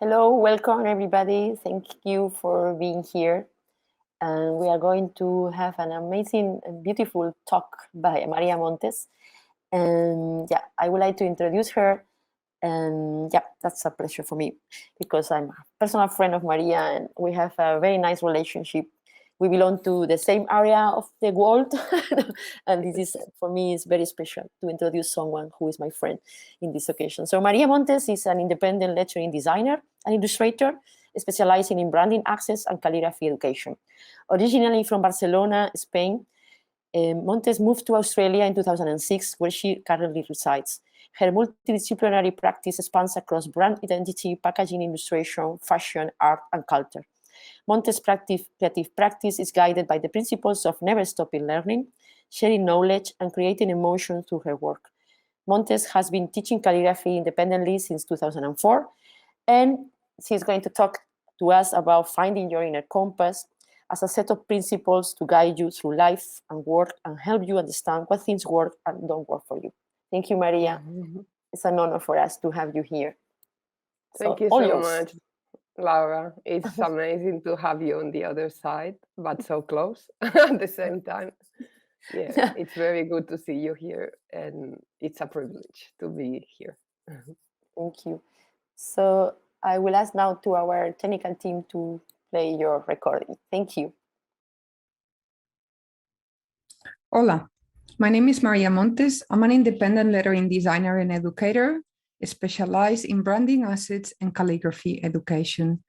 Hello, welcome everybody. Thank you for being here. And we are going to have an amazing and beautiful talk by Maria Montes. And I would like to introduce her. And that's a pleasure for me because I'm a personal friend of Maria and we have a very nice relationship. We belong to the same area of the world. And this is, for me, is very special to introduce someone who is my friend in this occasion. So Maria Montes is an independent lecturing designer and illustrator specializing in branding access and calligraphy education. Originally from Barcelona, Spain, Montes moved to Australia in 2006, where she currently resides. Her multidisciplinary practice spans across brand identity, packaging, illustration, fashion, art, and culture. Montes' creative practice is guided by the principles of never stopping learning, sharing knowledge, and creating emotion through her work. Montes has been teaching calligraphy independently since 2004, and she's going to talk to us about finding your inner compass as a set of principles to guide you through life and work and help you understand what things work and don't work for you. Thank you, Maria. It's an honor for us to have you here. Thank you so much, Laura. It's amazing to have you on the other side, but so close at the same time. Yeah, it's very good to see you here, and it's a privilege to be here. Thank you. So I will ask now to our technical team to play your recording. Thank you. Hola, my name is Maria Montes. I'm an independent lettering designer and educator, specialized in branding assets and calligraphy education.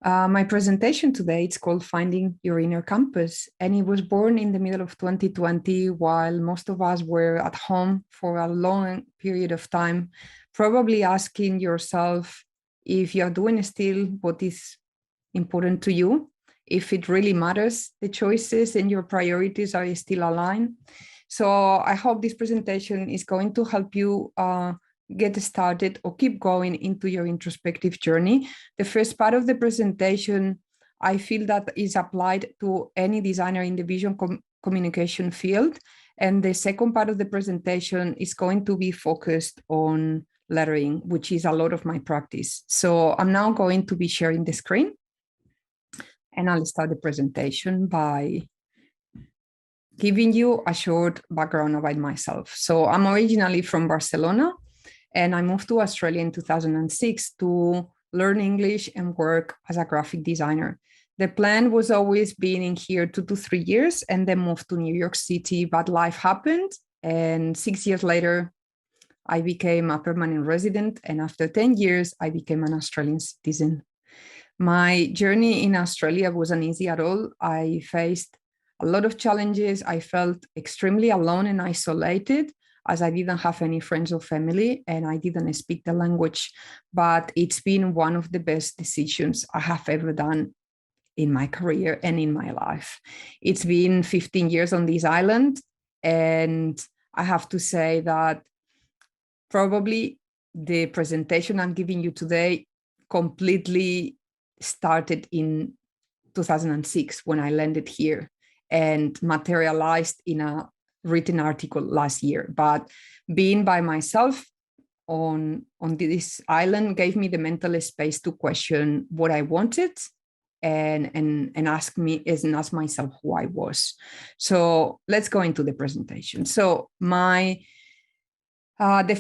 My presentation today is called Finding Your Inner Compass, and it was born in the middle of 2020 while most of us were at home for a long period of time, probably asking yourself if you're doing still what is important to you, if it really matters, the choices and your priorities are still aligned. So I hope this presentation is going to help you get started or keep going into your introspective journey. The first part of the presentation, I feel that is applied to any designer in the visual communication field. And the second part of the presentation is going to be focused on lettering, which is a lot of my practice. So I'm now going to be sharing the screen. And I'll start the presentation by giving you a short background about myself. So I'm originally from Barcelona, and I moved to Australia in 2006 to learn English and work as a graphic designer. The plan was always being in here 2 to 3 years and then move to New York City, but life happened. And 6 years later, I became a permanent resident. And after 10 years, I became an Australian citizen. My journey in Australia wasn't easy at all. I faced a lot of challenges. I felt extremely alone and isolated as I didn't have any friends or family and I didn't speak the language. But it's been one of the best decisions I have ever done in my career and in my life. It's been 15 years on this island. And I have to say that probably the presentation I'm giving you today completely started in 2006 when I landed here and materialized in a written article last year. But being by myself on this island gave me the mental space to question what I wanted and ask myself who I was. So let's go into the presentation. So the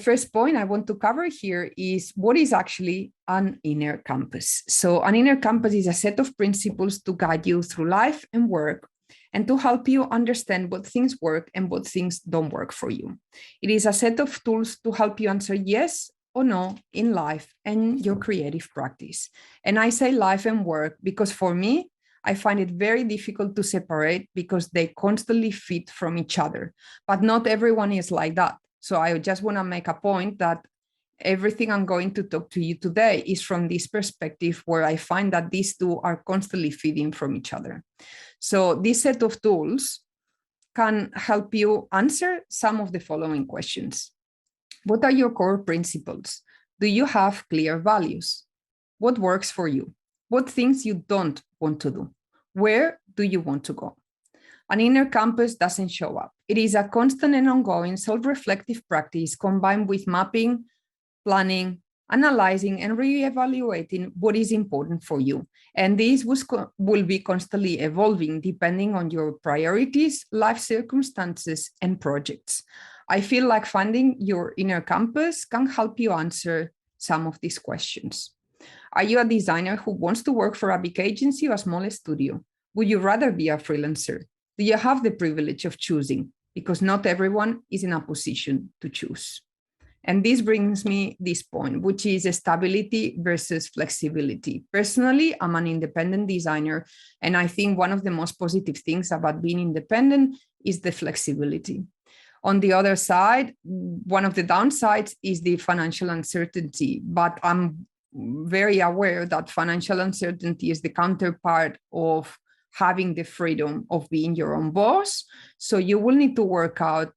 first point I want to cover here is what is actually an inner compass. So an inner compass is a set of principles to guide you through life and work and to help you understand what things work and what things don't work for you. It is a set of tools to help you answer yes or no in life and your creative practice. And I say life and work because for me, I find it very difficult to separate because they constantly feed from each other. But not everyone is like that. So I just want to make a point that everything I'm going to talk to you today is from this perspective where I find that these two are constantly feeding from each other. So this set of tools can help you answer some of the following questions. What are your core principles? Do you have clear values? What works for you? What things you don't want to do? Where do you want to go? An inner compass doesn't show up. It is a constant and ongoing self-reflective practice combined with mapping, planning, analyzing and reevaluating what is important for you. And this will be constantly evolving depending on your priorities, life circumstances, and projects. I feel like finding your inner compass can help you answer some of these questions. Are you a designer who wants to work for a big agency or a small studio? Would you rather be a freelancer? Do you have the privilege of choosing? Because not everyone is in a position to choose. And this brings me this point, which is stability versus flexibility. Personally, I'm an independent designer, and I think one of the most positive things about being independent is the flexibility. On the other side, one of the downsides is the financial uncertainty, but I'm very aware that financial uncertainty is the counterpart of having the freedom of being your own boss. So you will need to work out,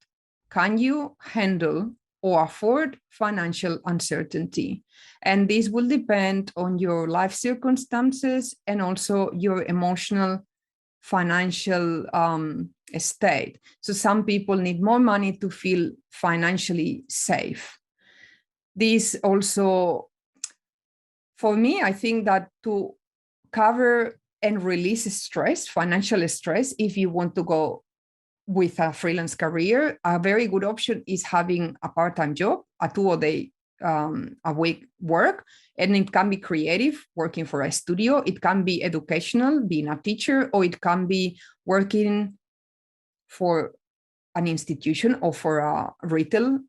can you handle or afford financial uncertainty? And this will depend on your life circumstances and also your emotional financial state. So some people need more money to feel financially safe. This also, for me, I think that to cover and release stress, financial stress, if you want to go with a freelance career, a very good option is having a part-time job, a 2-day a week work, and it can be creative, working for a studio, it can be educational, being a teacher, or it can be working for an institution or for a retail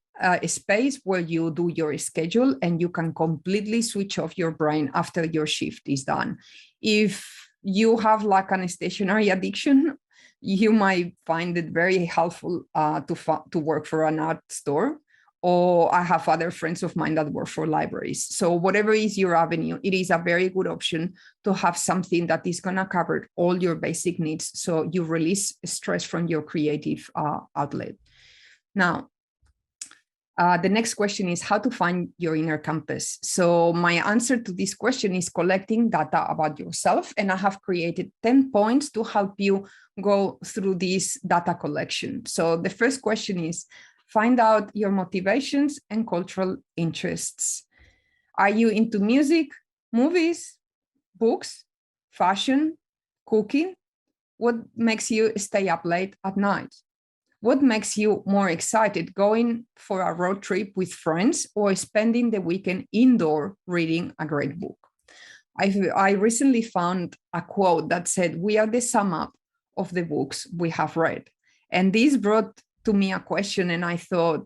space where you do your schedule and you can completely switch off your brain after your shift is done. If you have like an stationary addiction, you might find it very helpful to work for an art store, or I have other friends of mine that work for libraries. So whatever is your avenue, it is a very good option to have something that is going to cover all your basic needs, so you release stress from your creative outlet. Now, the next question is how to find your inner compass. So my answer to this question is collecting data about yourself, and I have created 10 points to help you go through this data collection. So the first question is, find out your motivations and cultural interests. Are you into music, movies, books, fashion, cooking? What makes you stay up late at night? What makes you more excited, going for a road trip with friends or spending the weekend indoor reading a great book? I recently found a quote that said, "We are the sum up of the books we have read." And this brought to me a question, and I thought,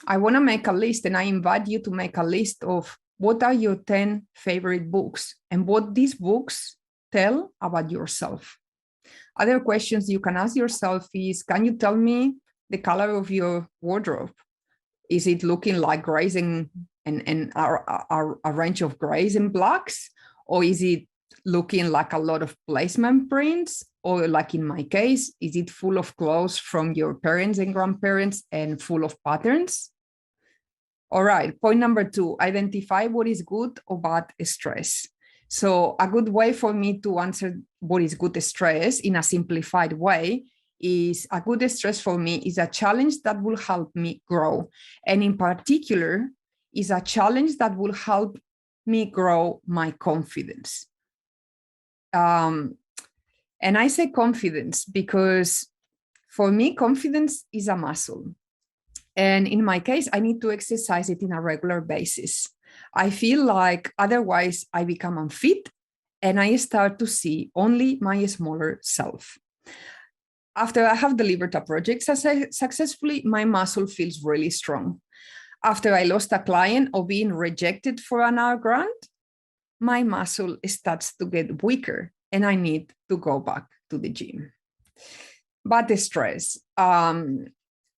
I want to make a list, and I invite you to make a list of what are your 10 favorite books and what these books tell about yourself. Other questions you can ask yourself is, can you tell me the color of your wardrobe? Is it looking like grays and a range of grays and blacks? Or is it looking like a lot of placement prints? Or like in my case, is it full of clothes from your parents and grandparents and full of patterns? All right, point number 2, identify what is good or bad stress. So a good way for me to answer what is good stress in a simplified way is, a good stress for me is a challenge that will help me grow. And in particular, is a challenge that will help me grow my confidence. And I say confidence because for me, confidence is a muscle. And in my case, I need to exercise it on a regular basis. I feel like otherwise I become unfit and I start to see only my smaller self. After I have delivered a project successfully, my muscle feels really strong. After I lost a client or being rejected for an art grant, my muscle starts to get weaker and I need to go back to the gym. But the stress,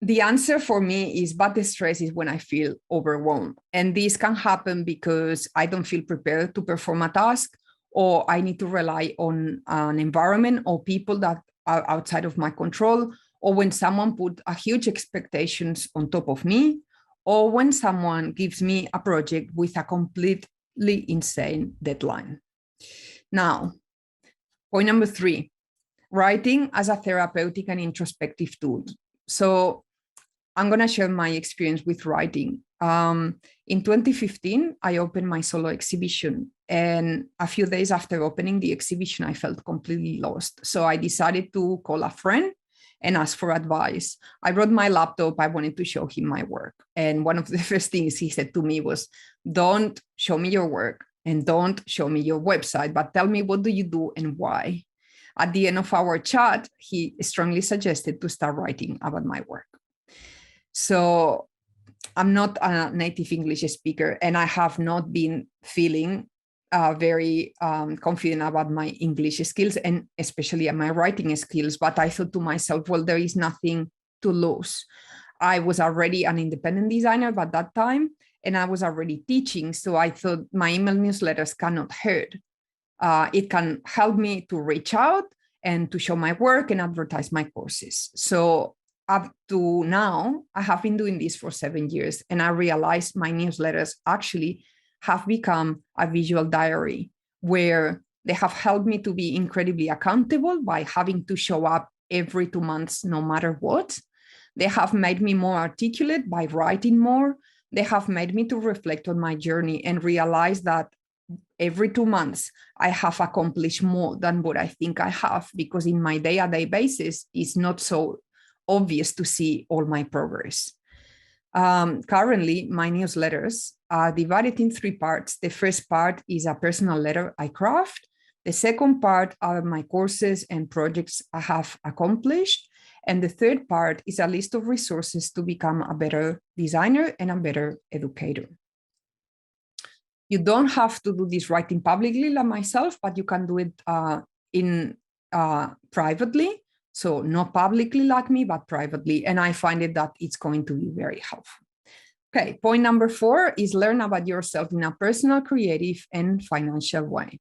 the answer for me is, but the stress is when I feel overwhelmed. And this can happen because I don't feel prepared to perform a task, or I need to rely on an environment or people that are outside of my control, or when someone put a huge expectations on top of me, or when someone gives me a project with a completely insane deadline. Now, point number 3, writing as a therapeutic and introspective tool. So I'm going to share my experience with writing. In 2015, I opened my solo exhibition. And a few days after opening the exhibition, I felt completely lost. So I decided to call a friend and ask for advice. I brought my laptop. I wanted to show him my work. And one of the first things he said to me was, don't show me your work and don't show me your website, but tell me, what do you do and why? At the end of our chat, he strongly suggested to start writing about my work. So I'm not a native English speaker, and I have not been feeling very confident about my English skills and especially my writing skills. But I thought to myself, well, there is nothing to lose. I was already an independent designer by that time, and I was already teaching. So I thought my email newsletters cannot hurt. It can help me to reach out and to show my work and advertise my courses. So up to now, I have been doing this for 7 years, and I realized my newsletters actually have become a visual diary where they have helped me to be incredibly accountable by having to show up every 2 months, no matter what. They have made me more articulate by writing more. They have made me to reflect on my journey and realize that every 2 months, I have accomplished more than what I think I have, because in my day-to-day basis, it's not so obvious to see all my progress. Currently, my newsletters are divided in 3 parts. The first part is a personal letter I craft. The second part are my courses and projects I have accomplished. And the third part is a list of resources to become a better designer and a better educator. You don't have to do this writing publicly like myself, but you can do it privately. So not publicly like me, but privately. And I find it that it's going to be very helpful. Okay, point number 4 is learn about yourself in a personal, creative, and financial way.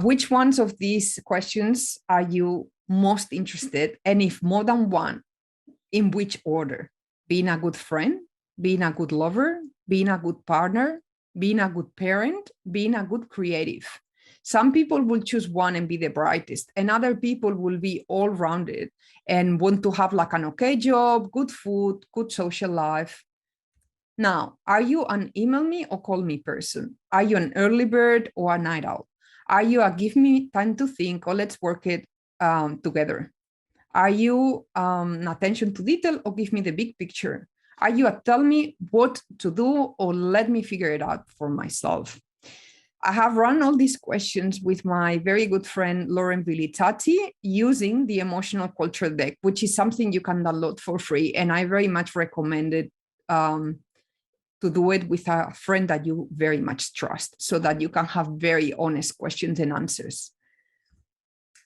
Which ones of these questions are you most interested? And if more than one, in which order? Being a good friend, being a good lover, being a good partner, being a good parent, being a good creative. Some people will choose one and be the brightest, and other people will be all-rounded and want to have like an okay job, good food, good social life. Now, are you an email me or call me person? Are you an early bird or a night owl? Are you a give me time to think or let's work it together? Are you attention to detail or give me the big picture? Are you a tell me what to do or let me figure it out for myself? I have run all these questions with my very good friend, Lauren Bilitati, using the emotional culture deck, which is something you can download for free. And I very much recommend it to do it with a friend that you very much trust so that you can have very honest questions and answers.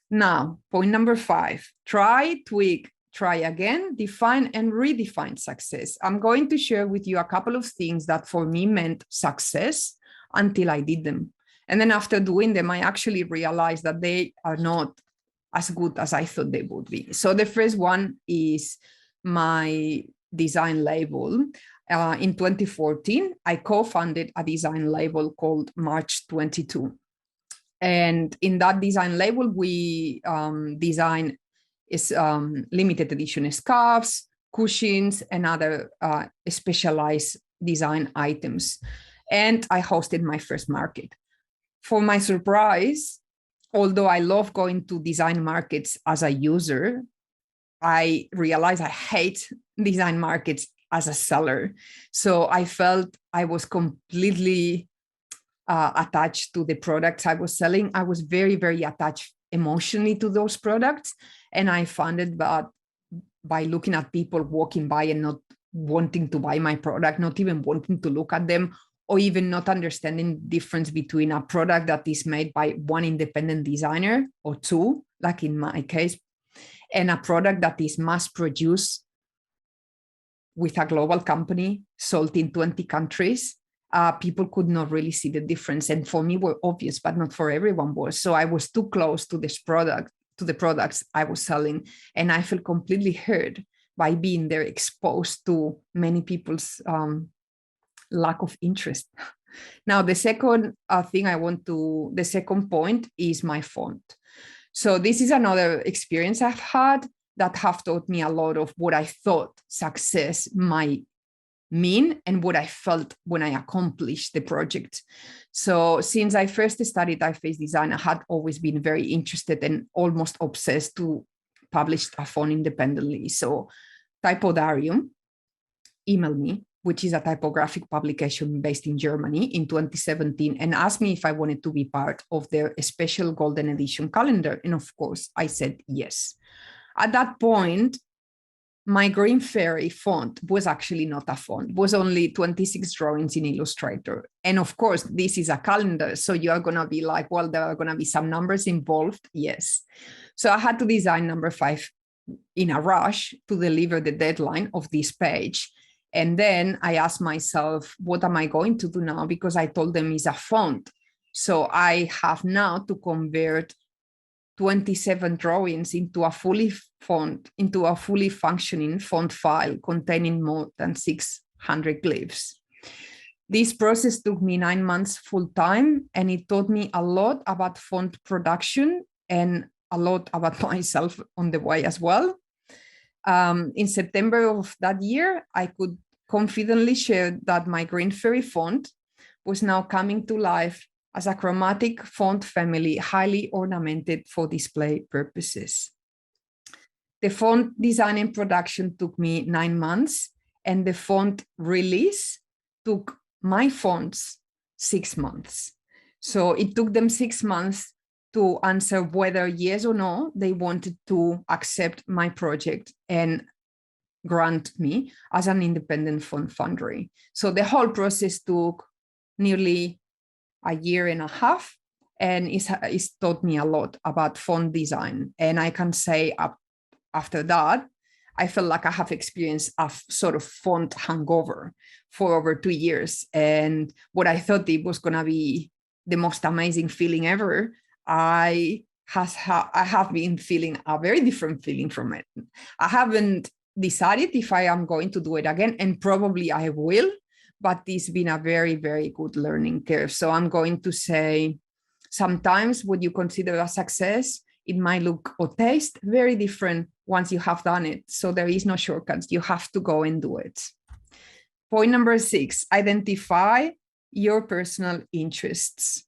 Now, point number 5, try, tweak, try again, define and redefine success. I'm going to share with you a couple of things that for me meant success until I did them. And then after doing them, I actually realized that they are not as good as I thought they would be. So the first one is my design label. In 2014, I co-founded a design label called March 22. And in that design label, we design limited edition scarves, cushions, and other specialized design items. And I hosted my first market. For my surprise, although I love going to design markets as a user, I realized I hate design markets as a seller. So I felt I was completely attached to the products I was selling. I was very, very attached emotionally to those products. And I found it that by looking at people walking by and not wanting to buy my product, not even wanting to look at them, or even not understanding the difference between a product that is made by one independent designer or two, like in my case, and a product that is mass produced with a global company sold in 20 countries, people could not really see the difference. And for me were obvious, but not for everyone was. So I was too close to this product, to the products I was selling. And I felt completely hurt by being there, exposed to many people's lack of interest. Now, the second the second point is my font. So this is another experience I've had that have taught me a lot of what I thought success might mean and what I felt when I accomplished the project. So since I first studied typeface design, I had always been very interested and almost obsessed to publish a font independently. So Typodarium emailed me, which is a typographic publication based in Germany, in 2017, and asked me if I wanted to be part of their special golden edition calendar. And of course, I said yes. At that point, my Green Fairy font was actually not a font, it was only 26 drawings in Illustrator. And of course, this is a calendar. So you are going to be like, well, there are going to be some numbers involved. Yes. So I had to design number 5 in a rush to deliver the deadline of this page. And then I asked myself, what am I going to do now? Because I told them it's a font. So I have now to convert 27 drawings into a fully functioning font file containing more than 600 glyphs. This process took me 9 months full time, and it taught me a lot about font production and a lot about myself on the way as well. In September of that year, I could confidently share that my Green Fairy font was now coming to life as a chromatic font family, highly ornamented for display purposes. The font design and production took me 9 months, and the font release took my fonts 6 months. So it took them 6 months to answer whether yes or no they wanted to accept my project and grant me as an independent font foundry. So the whole process took nearly a year and a half, and it's taught me a lot about font design. And I can say after that, I felt like I have experienced a sort of font hangover for over 2 years. And what I thought it was going to be the most amazing feeling ever, I have been feeling a very different feeling from it. I haven't decided if I am going to do it again, and probably I will, but it's been a very, very good learning curve. So I'm going to say sometimes what you consider a success, it might look or taste very different once you have done it. So there is no shortcuts. You have to go and do it. Point number 6, identify your personal interests.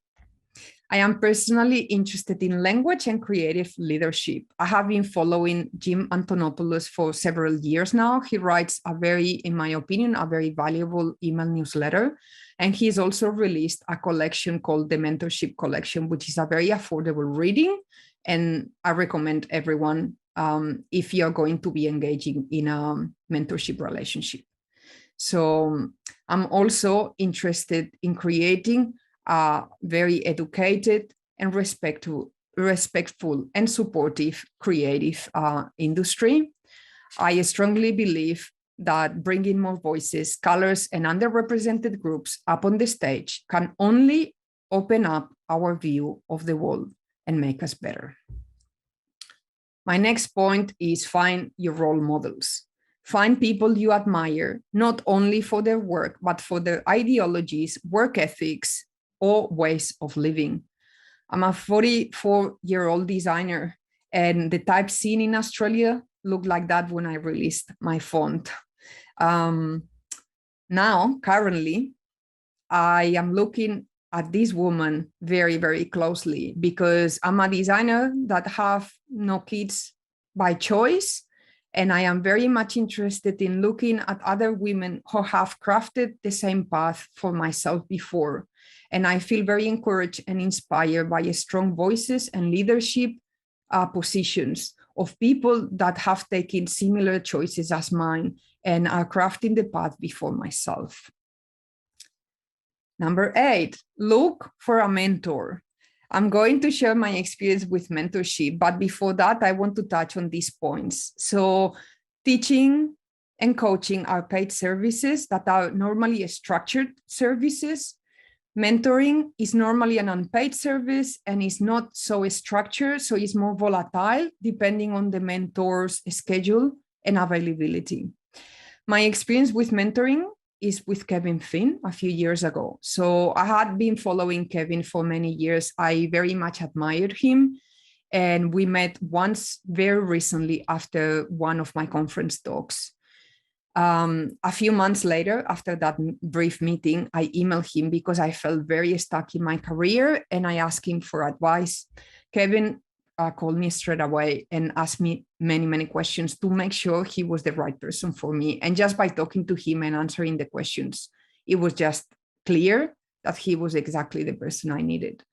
I am personally interested in language and creative leadership. I have been following Jim Antonopoulos for several years now. He writes in my opinion, a very valuable email newsletter. And he's also released a collection called the Mentorship Collection, which is a very affordable reading. And I recommend everyone if you're going to be engaging in a mentorship relationship. So I'm also interested in creating a very educated and respectful and supportive creative industry. I strongly believe that bringing more voices, colors, and underrepresented groups up on the stage can only open up our view of the world and make us better. My next point is find your role models. Find people you admire, not only for their work, but for their ideologies, work ethics, or ways of living. I'm a 44-year-old designer, and the type scene in Australia looked like that when I released my font. Now, currently, I am looking at this woman very, very closely because I'm a designer that have no kids by choice. And I am very much interested in looking at other women who have crafted the same path for myself before. And I feel very encouraged and inspired by strong voices and leadership positions of people that have taken similar choices as mine and are crafting the path before myself. Number 8, look for a mentor. I'm going to share my experience with mentorship, but before that, I want to touch on these points. So teaching and coaching are paid services that are normally structured services. Mentoring is normally an unpaid service and is not so structured, so it's more volatile depending on the mentor's schedule and availability. My experience with mentoring is with Kevin Finn a few years ago. So I had been following Kevin for many years. I very much admired him. And we met once very recently after one of my conference talks. A few months later, after that brief meeting, I emailed him because I felt very stuck in my career, and I asked him for advice. Kevin called me straight away and asked me many, many questions to make sure he was the right person for me. And just by talking to him and answering the questions, it was just clear that he was exactly the person I needed.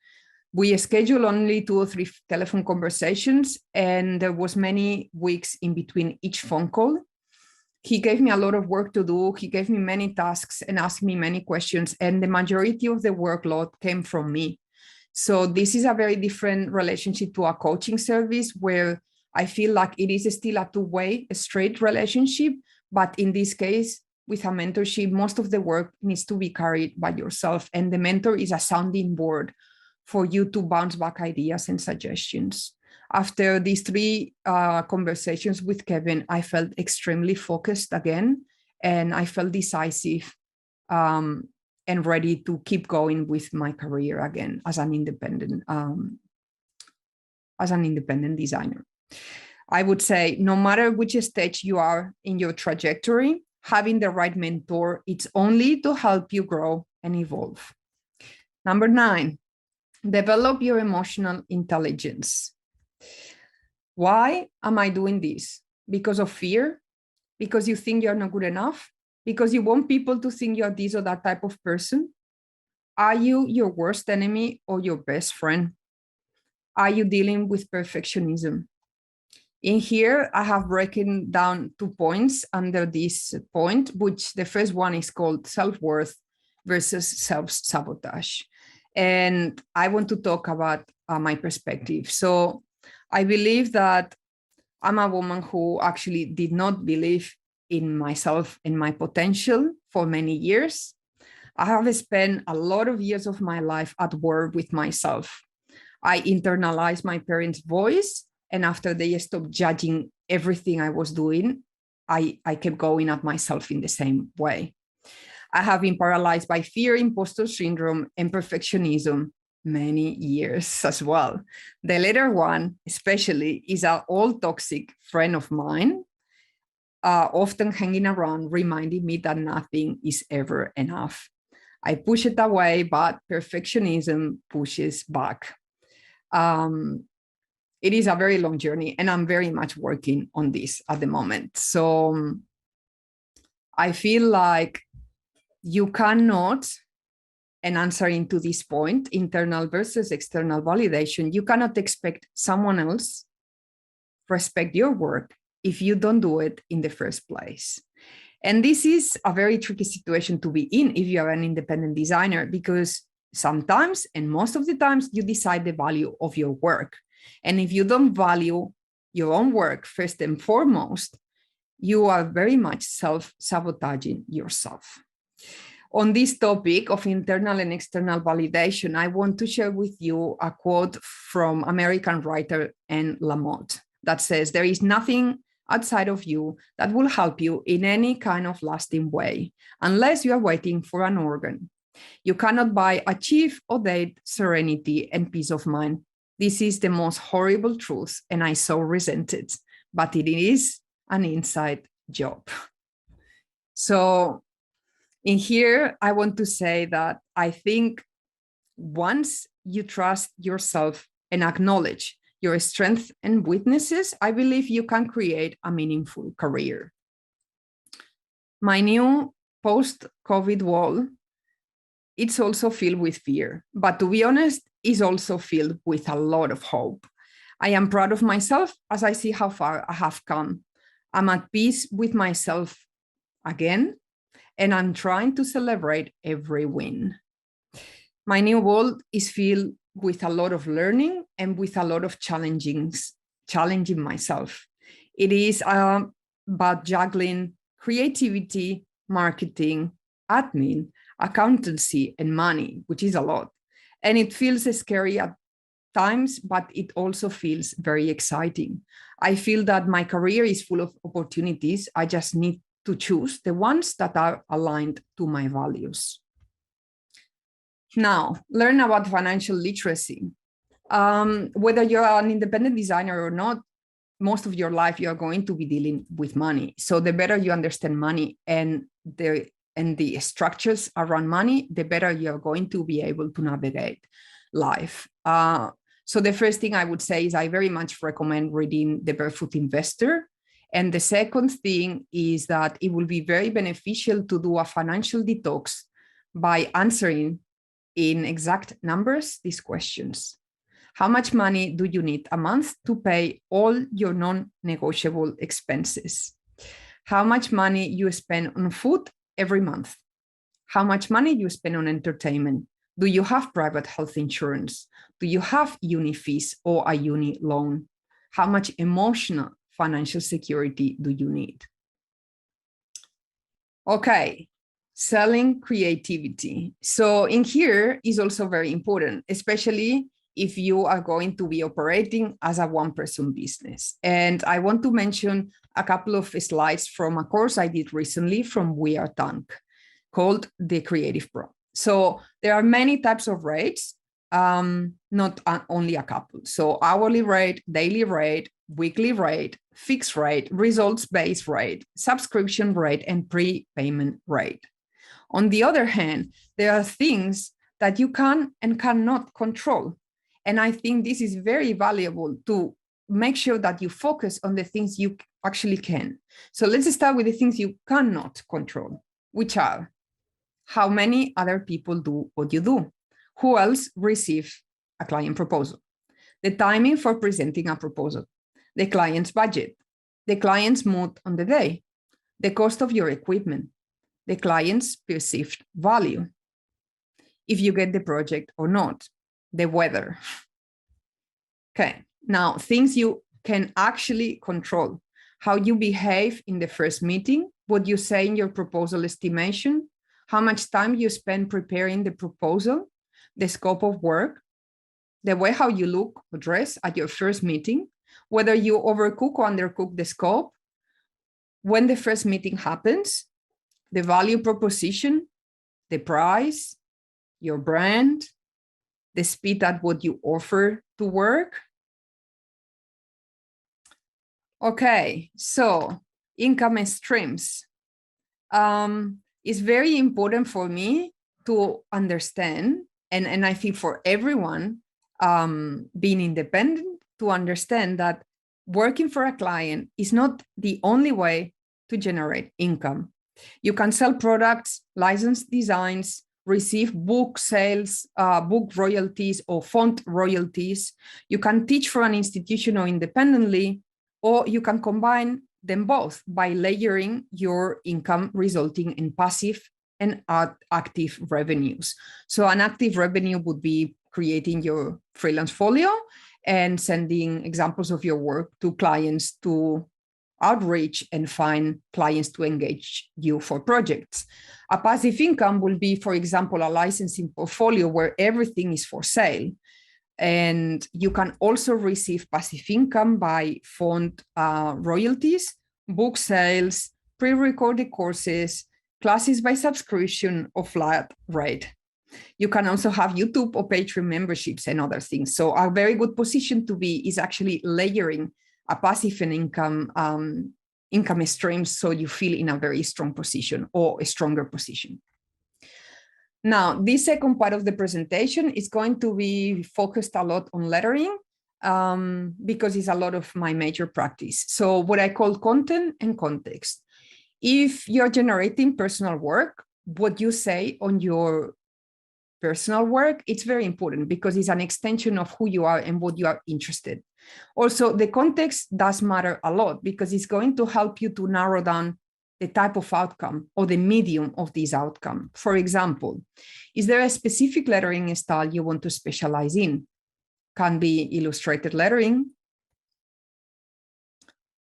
We scheduled only 2 or 3 telephone conversations, and there was many weeks in between each phone call. He gave me a lot of work to do. He gave me many tasks and asked me many questions, and the majority of the workload came from me. So this is a very different relationship to a coaching service, where I feel like it is still a two-way, a straight relationship. But in this case, with a mentorship, most of the work needs to be carried by yourself. And the mentor is a sounding board for you to bounce back ideas and suggestions. After these 3 conversations with Kevin, I felt extremely focused again, and I felt decisive and ready to keep going with my career again as an independent designer. I would say, no matter which stage you are in your trajectory, having the right mentor, it's only to help you grow and evolve. Number 9, develop your emotional intelligence. Why am I doing this? Because of fear? Because you think you're not good enough? Because you want people to think you're this or that type of person? Are you your worst enemy or your best friend? Are you dealing with perfectionism? In here, I have broken down 2 points under this point, which the first one is called self-worth versus self-sabotage. And I want to talk about my perspective. So I believe that I'm a woman who actually did not believe in myself and my potential for many years. I have spent a lot of years of my life at war with myself. I internalized my parents' voice, and after they stopped judging everything I was doing, I kept going at myself in the same way. I have been paralyzed by fear, imposter syndrome, and perfectionism many years as well. The latter one, especially, is an old toxic friend of mine, often hanging around, reminding me that nothing is ever enough. I push it away, but perfectionism pushes back. It is a very long journey, and I'm very much working on this at the moment. So I feel like you cannot, and answering to this point, internal versus external validation, you cannot expect someone else respect your work if you don't do it in the first place. And this is a very tricky situation to be in if you are an independent designer, because sometimes, and most of the times, you decide the value of your work. And if you don't value your own work first and foremost, you are very much self-sabotaging yourself. On this topic of internal and external validation, I want to share with you a quote from American writer Anne Lamott that says, "There is nothing outside of you that will help you in any kind of lasting way, unless you are waiting for an organ. You cannot buy, achieve, or date serenity and peace of mind. This is the most horrible truth, and I so resent it, but it is an inside job." So in here, I want to say that I think once you trust yourself and acknowledge your strengths and weaknesses, I believe you can create a meaningful career. My new post-COVID wall, it's also filled with fear, but to be honest, it's also filled with a lot of hope. I am proud of myself as I see how far I have come. I'm at peace with myself again, and I'm trying to celebrate every win. My new world is filled with a lot of learning and with a lot of challenging myself. It is about juggling creativity, marketing, admin, accountancy, and money, which is a lot. And it feels scary at times, but it also feels very exciting. I feel that my career is full of opportunities. I just need to choose the ones that are aligned to my values. Now, learn about financial literacy. Whether you're an independent designer or not, most of your life, you are going to be dealing with money. So the better you understand money and the structures around money, the better you're going to be able to navigate life. So the first thing I would say is I very much recommend reading The Barefoot Investor. And the second thing is that it will be very beneficial to do a financial detox by answering in exact numbers these questions. How much money do you need a month to pay all your non-negotiable expenses? How much money you spend on food every month? How much money you spend on entertainment? Do you have private health insurance? Do you have uni fees or a uni loan? How much emotional financial security do you need? Okay, selling creativity. So in here is also very important, especially if you are going to be operating as a one-person business. And I want to mention a couple of slides from a course I did recently from We Are Tank called The Creative Pro. So there are many types of rates, not only a couple. So hourly rate, daily rate, weekly rate, fixed rate, results-based rate, subscription rate, and prepayment rate. On the other hand, there are things that you can and cannot control. And I think this is very valuable to make sure that you focus on the things you actually can. So let's start with the things you cannot control, which are how many other people do what you do, who else receives a client proposal, the timing for presenting a proposal, the client's budget, the client's mood on the day, the cost of your equipment, the client's perceived value, if you get the project or not, the weather. Okay, now things you can actually control, how you behave in the first meeting, what you say in your proposal estimation, how much time you spend preparing the proposal, the scope of work, the way how you look or dress at your first meeting, whether you overcook or undercook the scope, when the first meeting happens, the value proposition, the price, your brand, the speed at what you offer to work. Okay, so income streams. It's very important for me to understand, and I think for everyone being independent, to understand that working for a client is not the only way to generate income. You can sell products, license designs, receive book sales, book royalties or font royalties. You can teach for an institution or independently, or you can combine them both by layering your income resulting in passive and active revenues. So an active revenue would be creating your freelance folio and sending examples of your work to clients to outreach and find clients to engage you for projects. A passive income will be, for example, a licensing portfolio where everything is for sale. And you can also receive passive income by font royalties, book sales, pre-recorded courses, classes by subscription or flat rate. You can also have YouTube or Patreon memberships and other things. So a very good position to be is actually layering a passive and income streams so you feel in a very strong position or a stronger position. Now, this second part of the presentation is going to be focused a lot on lettering because it's a lot of my major practice. So what I call content and context. If you're generating personal work, what you say on your personal work, it's very important because it's an extension of who you are and what you are interested in. Also, the context does matter a lot because it's going to help you to narrow down the type of outcome or the medium of this outcome. For example, is there a specific lettering style you want to specialize in? Can be illustrated lettering.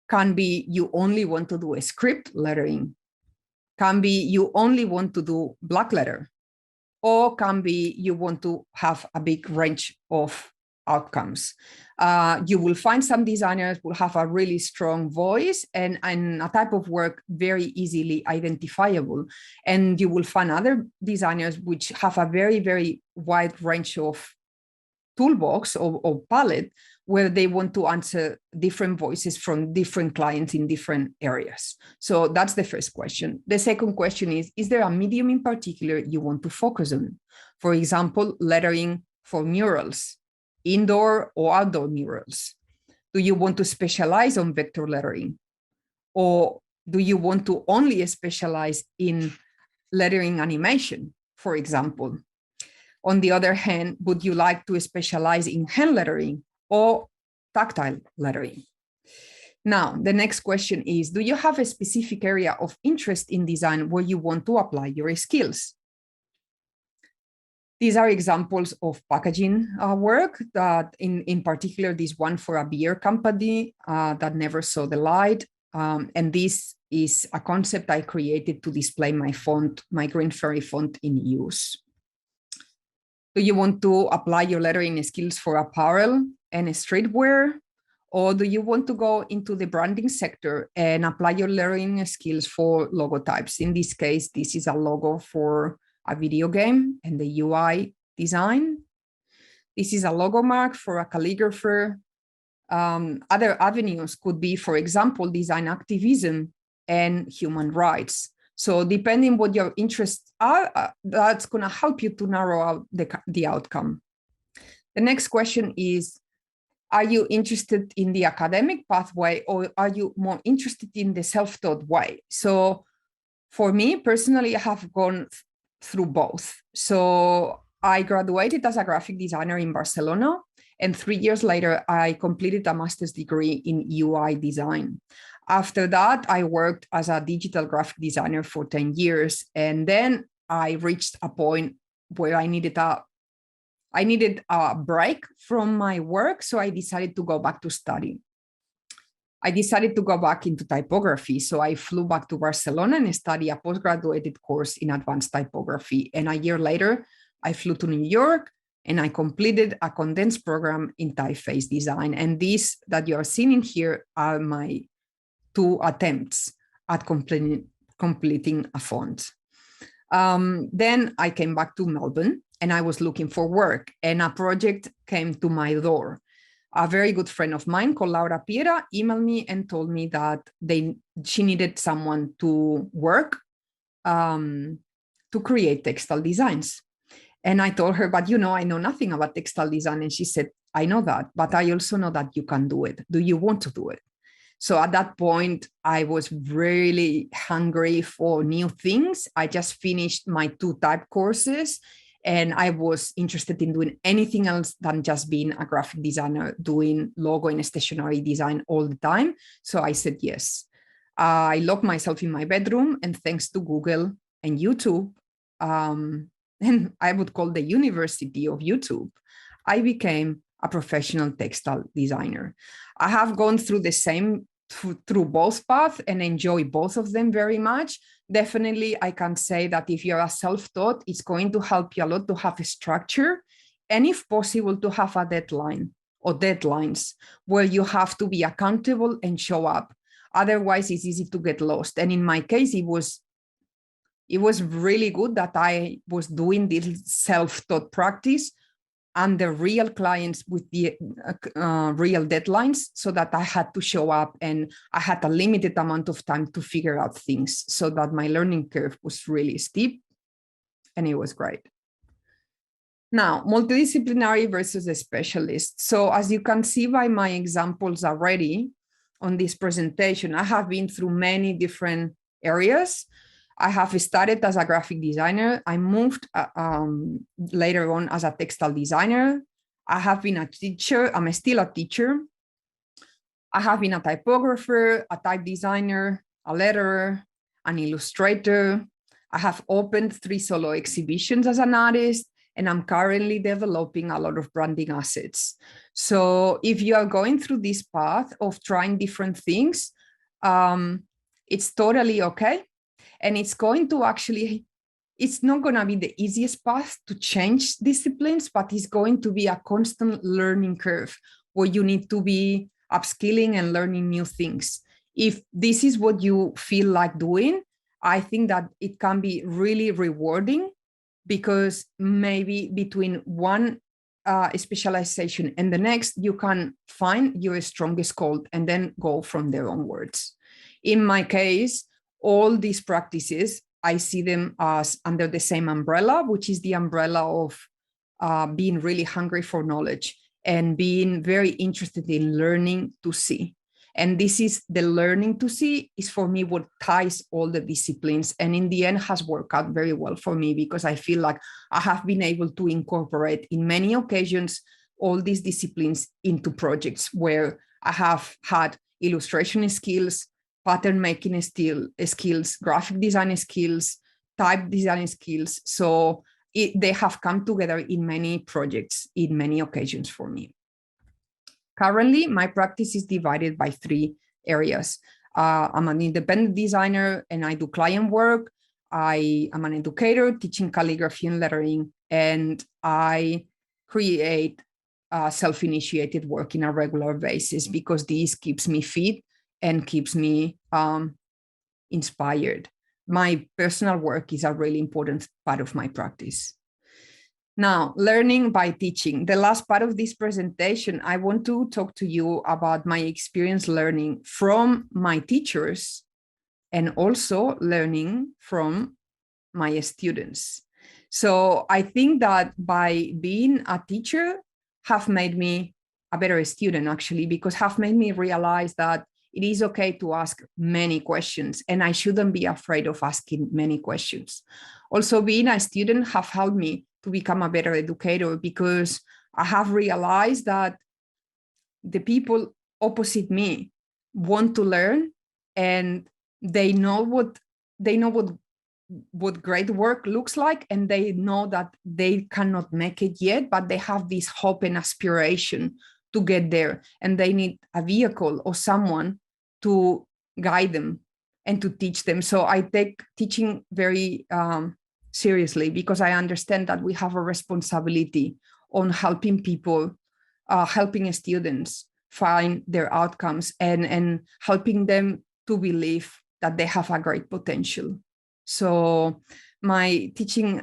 Can be you only want to do a script lettering. Can be you only want to do black letter. Or can be you want to have a big range of outcomes. You will find some designers will have a really strong voice and a type of work very easily identifiable. And you will find other designers which have a very, very wide range of toolbox or palette where they want to answer different voices from different clients in different areas. So that's the first question. The second question is there a medium in particular you want to focus on? For example, lettering for murals, indoor or outdoor murals. Do you want to specialize on vector lettering? Or do you want to only specialize in lettering animation, for example? On the other hand, would you like to specialize in hand lettering or tactile lettering? Now, the next question is, do you have a specific area of interest in design where you want to apply your skills? These are examples of packaging work that in particular, this one for a beer company that never saw the light. And this is a concept I created to display my font, my green fairy font in use. Do you want to apply your lettering skills for apparel and streetwear? Or do you want to go into the branding sector and apply your lettering skills for logotypes? In this case, this is a logo for a video game and the UI design. This is a logo mark for a calligrapher. Other avenues could be, for example, design activism and human rights. So depending what your interests are, that's going to help you to narrow out the outcome. The next question is, are you interested in the academic pathway or are you more interested in the self-taught way? So for me personally, I have gone through both. So I graduated as a graphic designer in Barcelona, and 3 years later, I completed a master's degree in UI design. After that, I worked as a digital graphic designer for 10 years. And then I reached a point where I needed a break from my work. So I decided to go back to study. I decided to go back into typography. So I flew back to Barcelona and studied a postgraduate course in advanced typography. And a year later, I flew to New York and I completed a condensed program in typeface design. And these that you are seeing here are my 2 attempts at completing a font. Then I came back to Melbourne and I was looking for work, and a project came to my door. A very good friend of mine called Laura Piera emailed me and told me that she needed someone to work to create textile designs. And I told her, but I know nothing about textile design. And she said, I know that, but I also know that you can do it. Do you want to do it? So at that point, I was really hungry for new things. I just finished my 2 type courses, and I was interested in doing anything else than just being a graphic designer, doing logo and stationery design all the time. So I said yes. I locked myself in my bedroom, and thanks to Google and YouTube, and I would call the University of YouTube, I became a professional textile designer. I have gone through through both paths and enjoy both of them very much. Definitely, I can say that if you're a self-taught, it's going to help you a lot to have a structure, and if possible, to have a deadline or deadlines where you have to be accountable and show up. Otherwise, it's easy to get lost. And in my case, it was really good that I was doing this self-taught practice and the real clients with the real deadlines, so that I had to show up and I had a limited amount of time to figure out things, so that my learning curve was really steep, and it was great. Now, multidisciplinary versus a specialist. So as you can see by my examples already on this presentation, I have been through many different areas. I have started as a graphic designer. I moved later on as a textile designer. I have been a teacher. I'm still a teacher. I have been a typographer, a type designer, a letterer, an illustrator. I have opened 3 solo exhibitions as an artist, and I'm currently developing a lot of branding assets. So if you are going through this path of trying different things, it's totally okay. And it's going to it's not going to be the easiest path to change disciplines, but it's going to be a constant learning curve where you need to be upskilling and learning new things. If this is what you feel like doing, I think that it can be really rewarding, because maybe between one specialization, and the next you can find your strongest code and then go from there onwards. In my case, all these practices, I see them as under the same umbrella, which is the umbrella of being really hungry for knowledge and being very interested in learning to see. And this is the learning to see is for me what ties all the disciplines, and in the end has worked out very well for me, because I feel like I have been able to incorporate in many occasions all these disciplines into projects where I have had illustration skills, pattern making skills, graphic design skills, type design skills. So they have come together in many projects, in many occasions for me. Currently, my practice is divided by 3 areas. I'm an independent designer and I do client work. I am an educator teaching calligraphy and lettering, and I create self-initiated work in a regular basis because this keeps me fit and keeps me inspired. My personal work is a really important part of my practice. Now, learning by teaching. The last part of this presentation, I want to talk to you about my experience learning from my teachers and also learning from my students. So I think that by being a teacher have made me a better student, actually, because have made me realize that it is okay to ask many questions and I shouldn't be afraid of asking many questions. Also, being a student have helped me to become a better educator, because I have realized that the people opposite me want to learn and they know what great work looks like, and they know that they cannot make it yet, but they have this hope and aspiration to get there, and they need a vehicle or someone to guide them and to teach them. So I take teaching very seriously, because I understand that we have a responsibility on helping people, helping students find their outcomes and helping them to believe that they have a great potential. So my teaching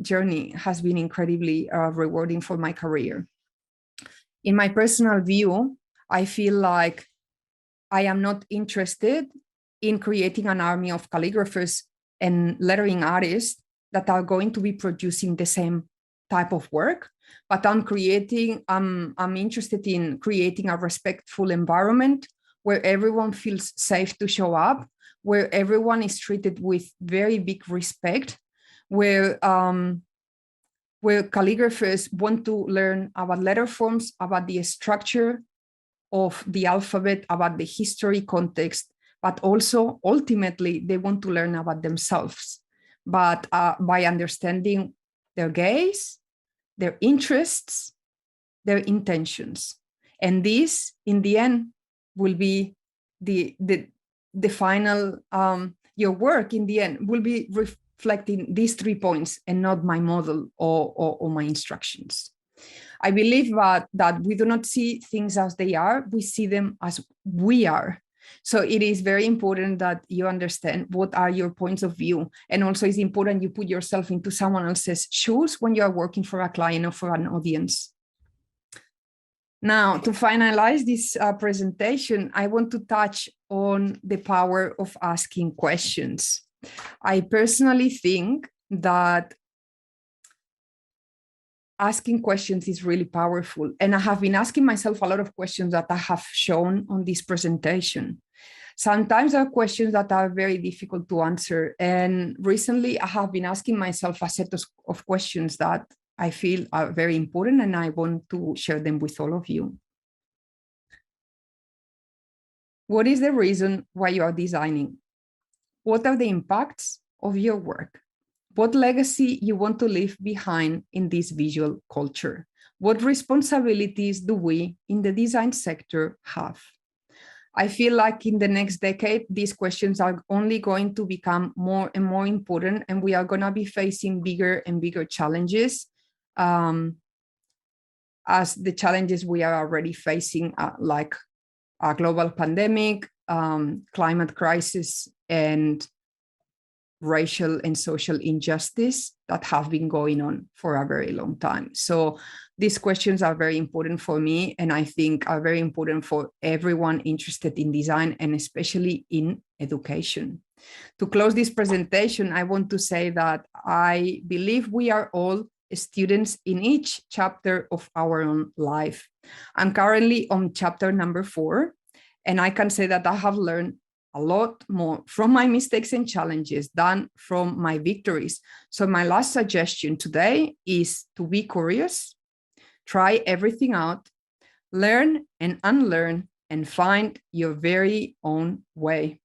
journey has been incredibly rewarding for my career. In my personal view, I feel like I am not interested in creating an army of calligraphers and lettering artists that are going to be producing the same type of work, but I'm interested in creating a respectful environment where everyone feels safe to show up, where everyone is treated with very big respect, where calligraphers want to learn about letter forms, about the structure of the alphabet, about the history, context, but also ultimately they want to learn about themselves, but by understanding their gaze, their interests, their intentions. And this, in the end, will be the final, your work in the end will be reflecting these 3 points and not my model or my instructions. I believe that we do not see things as they are, we see them as we are. So it is very important that you understand what are your points of view. And also it's important you put yourself into someone else's shoes when you are working for a client or for an audience. Now, to finalize this presentation, I want to touch on the power of asking questions. I personally think that asking questions is really powerful. And I have been asking myself a lot of questions that I have shown on this presentation. Sometimes there are questions that are very difficult to answer. And recently I have been asking myself a set of questions that I feel are very important, and I want to share them with all of you. What is the reason why you are designing? What are the impacts of your work? What legacy you want to leave behind in this visual culture? What responsibilities do we in the design sector have? I feel like in the next decade, these questions are only going to become more and more important, and we are going to be facing bigger and bigger challenges, as the challenges we are already facing, like a global pandemic, climate crisis, and racial and social injustice that have been going on for a very long time. So these questions are very important for me, and I think are very important for everyone interested in design and especially in education. To close this presentation, I want to say that I believe we are all students in each chapter of our own life. I'm currently on chapter number 4, and I can say that I have learned a lot more from my mistakes and challenges than from my victories. So my last suggestion today is to be curious, try everything out, learn and unlearn, and find your very own way.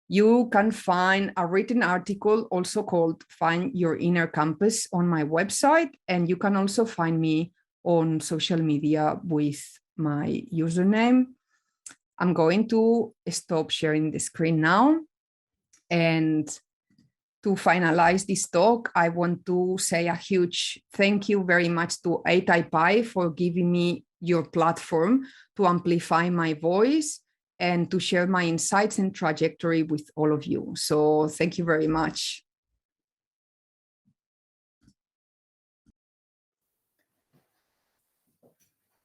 You can find a written article also called Find Your Inner Compass on my website, and you can also find me on social media with my username. I'm going to stop sharing the screen now. And to finalize this talk, I want to say a huge thank you very much to ATypI for giving me your platform to amplify my voice and to share my insights and trajectory with all of you. So thank you very much.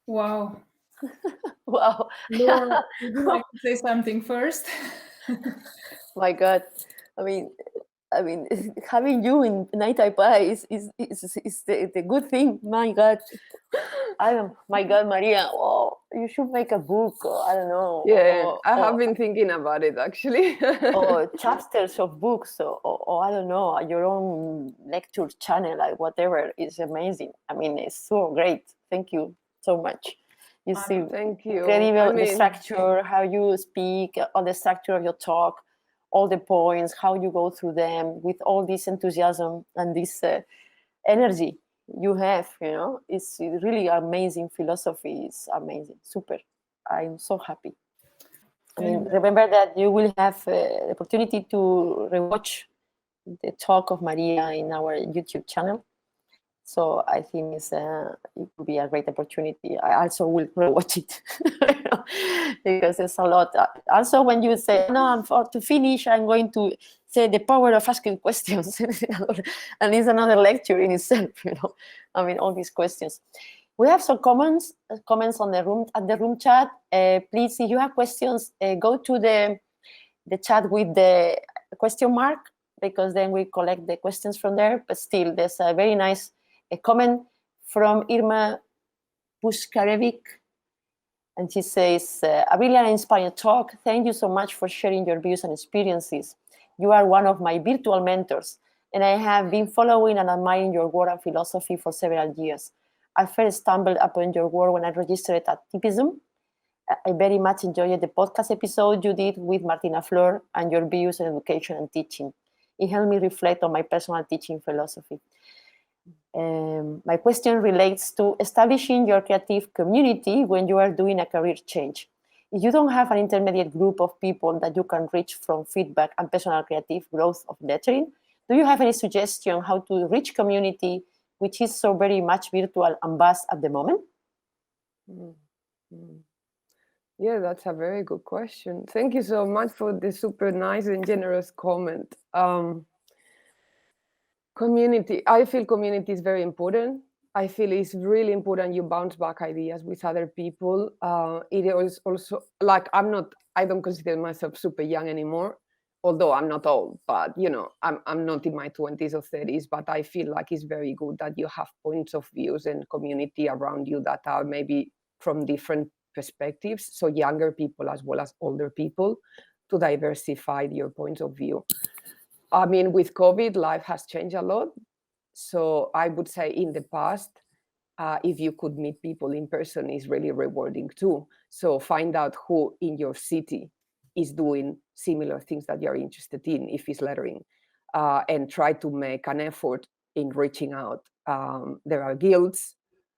Wow. Wow. Laura, would you like to say something first? My God. I mean, having you in ATypI is the good thing. My God. My God, Maria. Oh, you should make a book. Or, I don't know. Yeah, I have been thinking about it actually. Or chapters of books, or I don't know, your own lecture channel, like whatever. Is amazing. I mean, it's so great. Thank you so much. You see, thank you. incredible the structure, how you speak, all the structure of your talk, all the points, how you go through them with all this enthusiasm and this energy you have. You know, it's really amazing. Philosophy is amazing, super. I'm so happy. I mean, remember that you will have the opportunity to rewatch the talk of Maria in our YouTube channel. So I think it will be a great opportunity. I also will rewatch it because there's a lot. Also, when you say, no, to finish, I'm going to say the power of asking questions. And it's another lecture in itself, you know. I mean, all these questions. We have some comments on the room chat. Please, if you have questions, go to the chat with the question mark, because then we collect the questions from there. But still, there's a very nice comment from Irma Pushkarevic, and she says, "A really inspiring talk. Thank you so much for sharing your views and experiences. You are one of my virtual mentors, and I have been following and admiring your work and philosophy for several years. I first stumbled upon your work when I registered at Typism. I very much enjoyed the podcast episode you did with Martina Flor and your views on education and teaching. It helped me reflect on my personal teaching philosophy. My question relates to establishing your creative community when you are doing a career change. If you don't have an intermediate group of people that you can reach from feedback and personal creative growth of lettering, do you have any suggestion how to reach community which is so very much virtual and vast at the moment?" Yeah, that's a very good question. Thank you so much for the super nice and generous comment. Community. I feel community is very important. I feel it's really important you bounce back ideas with other people. It is also like I don't consider myself super young anymore, although I'm not old, but you know, I'm not in my 20s or 30s, but I feel like it's very good that you have points of views and community around you that are maybe from different perspectives. So younger people as well as older people, to diversify your points of view. I mean, with COVID, life has changed a lot. So I would say in the past, if you could meet people in person is really rewarding too. So find out who in your city is doing similar things that you're interested in, if it's lettering, and try to make an effort in reaching out. There are guilds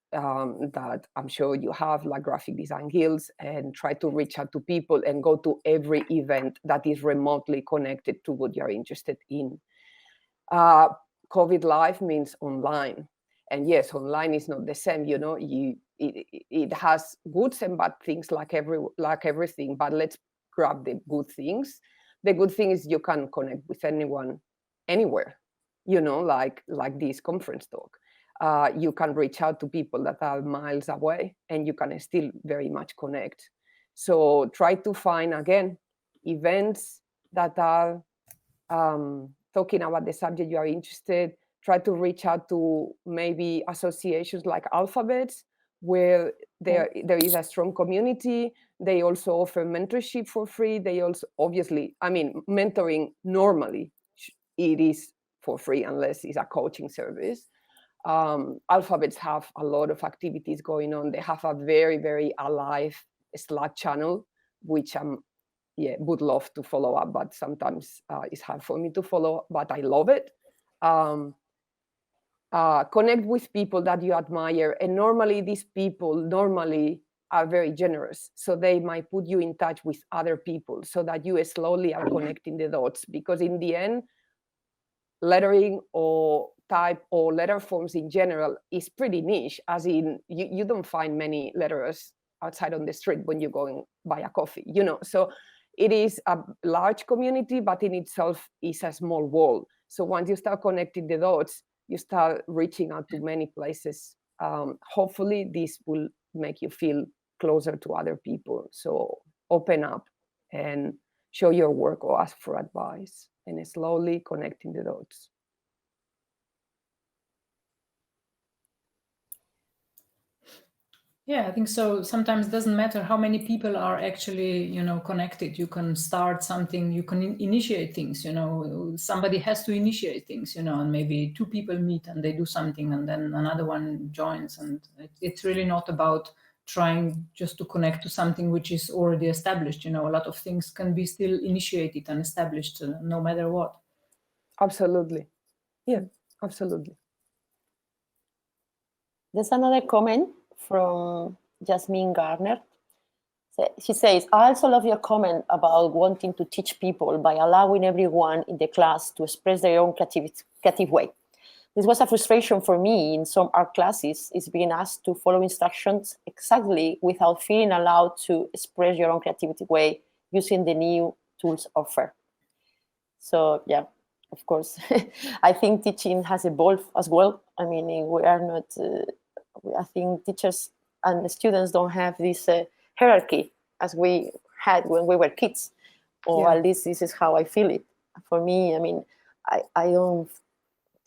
that I'm sure you have, like graphic design guilds, and try to reach out to people and go to every event that is remotely connected to what you're interested in. COVID life means online. And yes, online is not the same, you know, it has goods and bad things like everything, but let's grab the good things. the good thing is you can connect with anyone, anywhere, like this conference talk. You can reach out to people that are miles away, and you can still very much connect. So try to find, again, events that are talking about the subject you are interested. Try to reach out to maybe associations like Alphabets, where there is a strong community. They also offer mentorship for free. They also, obviously, mentoring normally, it is for free unless it's a coaching service. Alphabets have a lot of activities going on. They have a very, very alive Slack channel, which would love to follow up, but sometimes it's hard for me to follow, but I love it. Connect with people that you admire, and normally these people are very generous, so they might put you in touch with other people so that you slowly are connecting the dots, because in the end, lettering or type or letter forms in general is pretty niche, as in you don't find many letterers outside on the street when you go and buy a coffee, so it is a large community, but in itself is a small world. So once you start connecting the dots, you start reaching out to many places. Hopefully this will make you feel closer to other people. So open up and show your work or ask for advice, and slowly connecting the dots. Yeah, I think so. Sometimes it doesn't matter how many people are actually, connected. You can start something, you can initiate things, somebody has to initiate things, and maybe two people meet and they do something, and then another one joins. And it's really not about trying just to connect to something which is already established. A lot of things can be still initiated and established no matter what. Absolutely. Yeah, absolutely. There's another comment from Jasmine Garner. She says, I also love your comment about wanting to teach people by allowing everyone in the class to express their own creative way. This was a frustration for me in some art classes, is being asked to follow instructions exactly without feeling allowed to express your own creativity way using the new tools offered. So yeah, of course, I think teaching has evolved as well. We are not, I think teachers and students don't have this hierarchy as we had when we were kids, or at least this is how I feel it. For me, I don't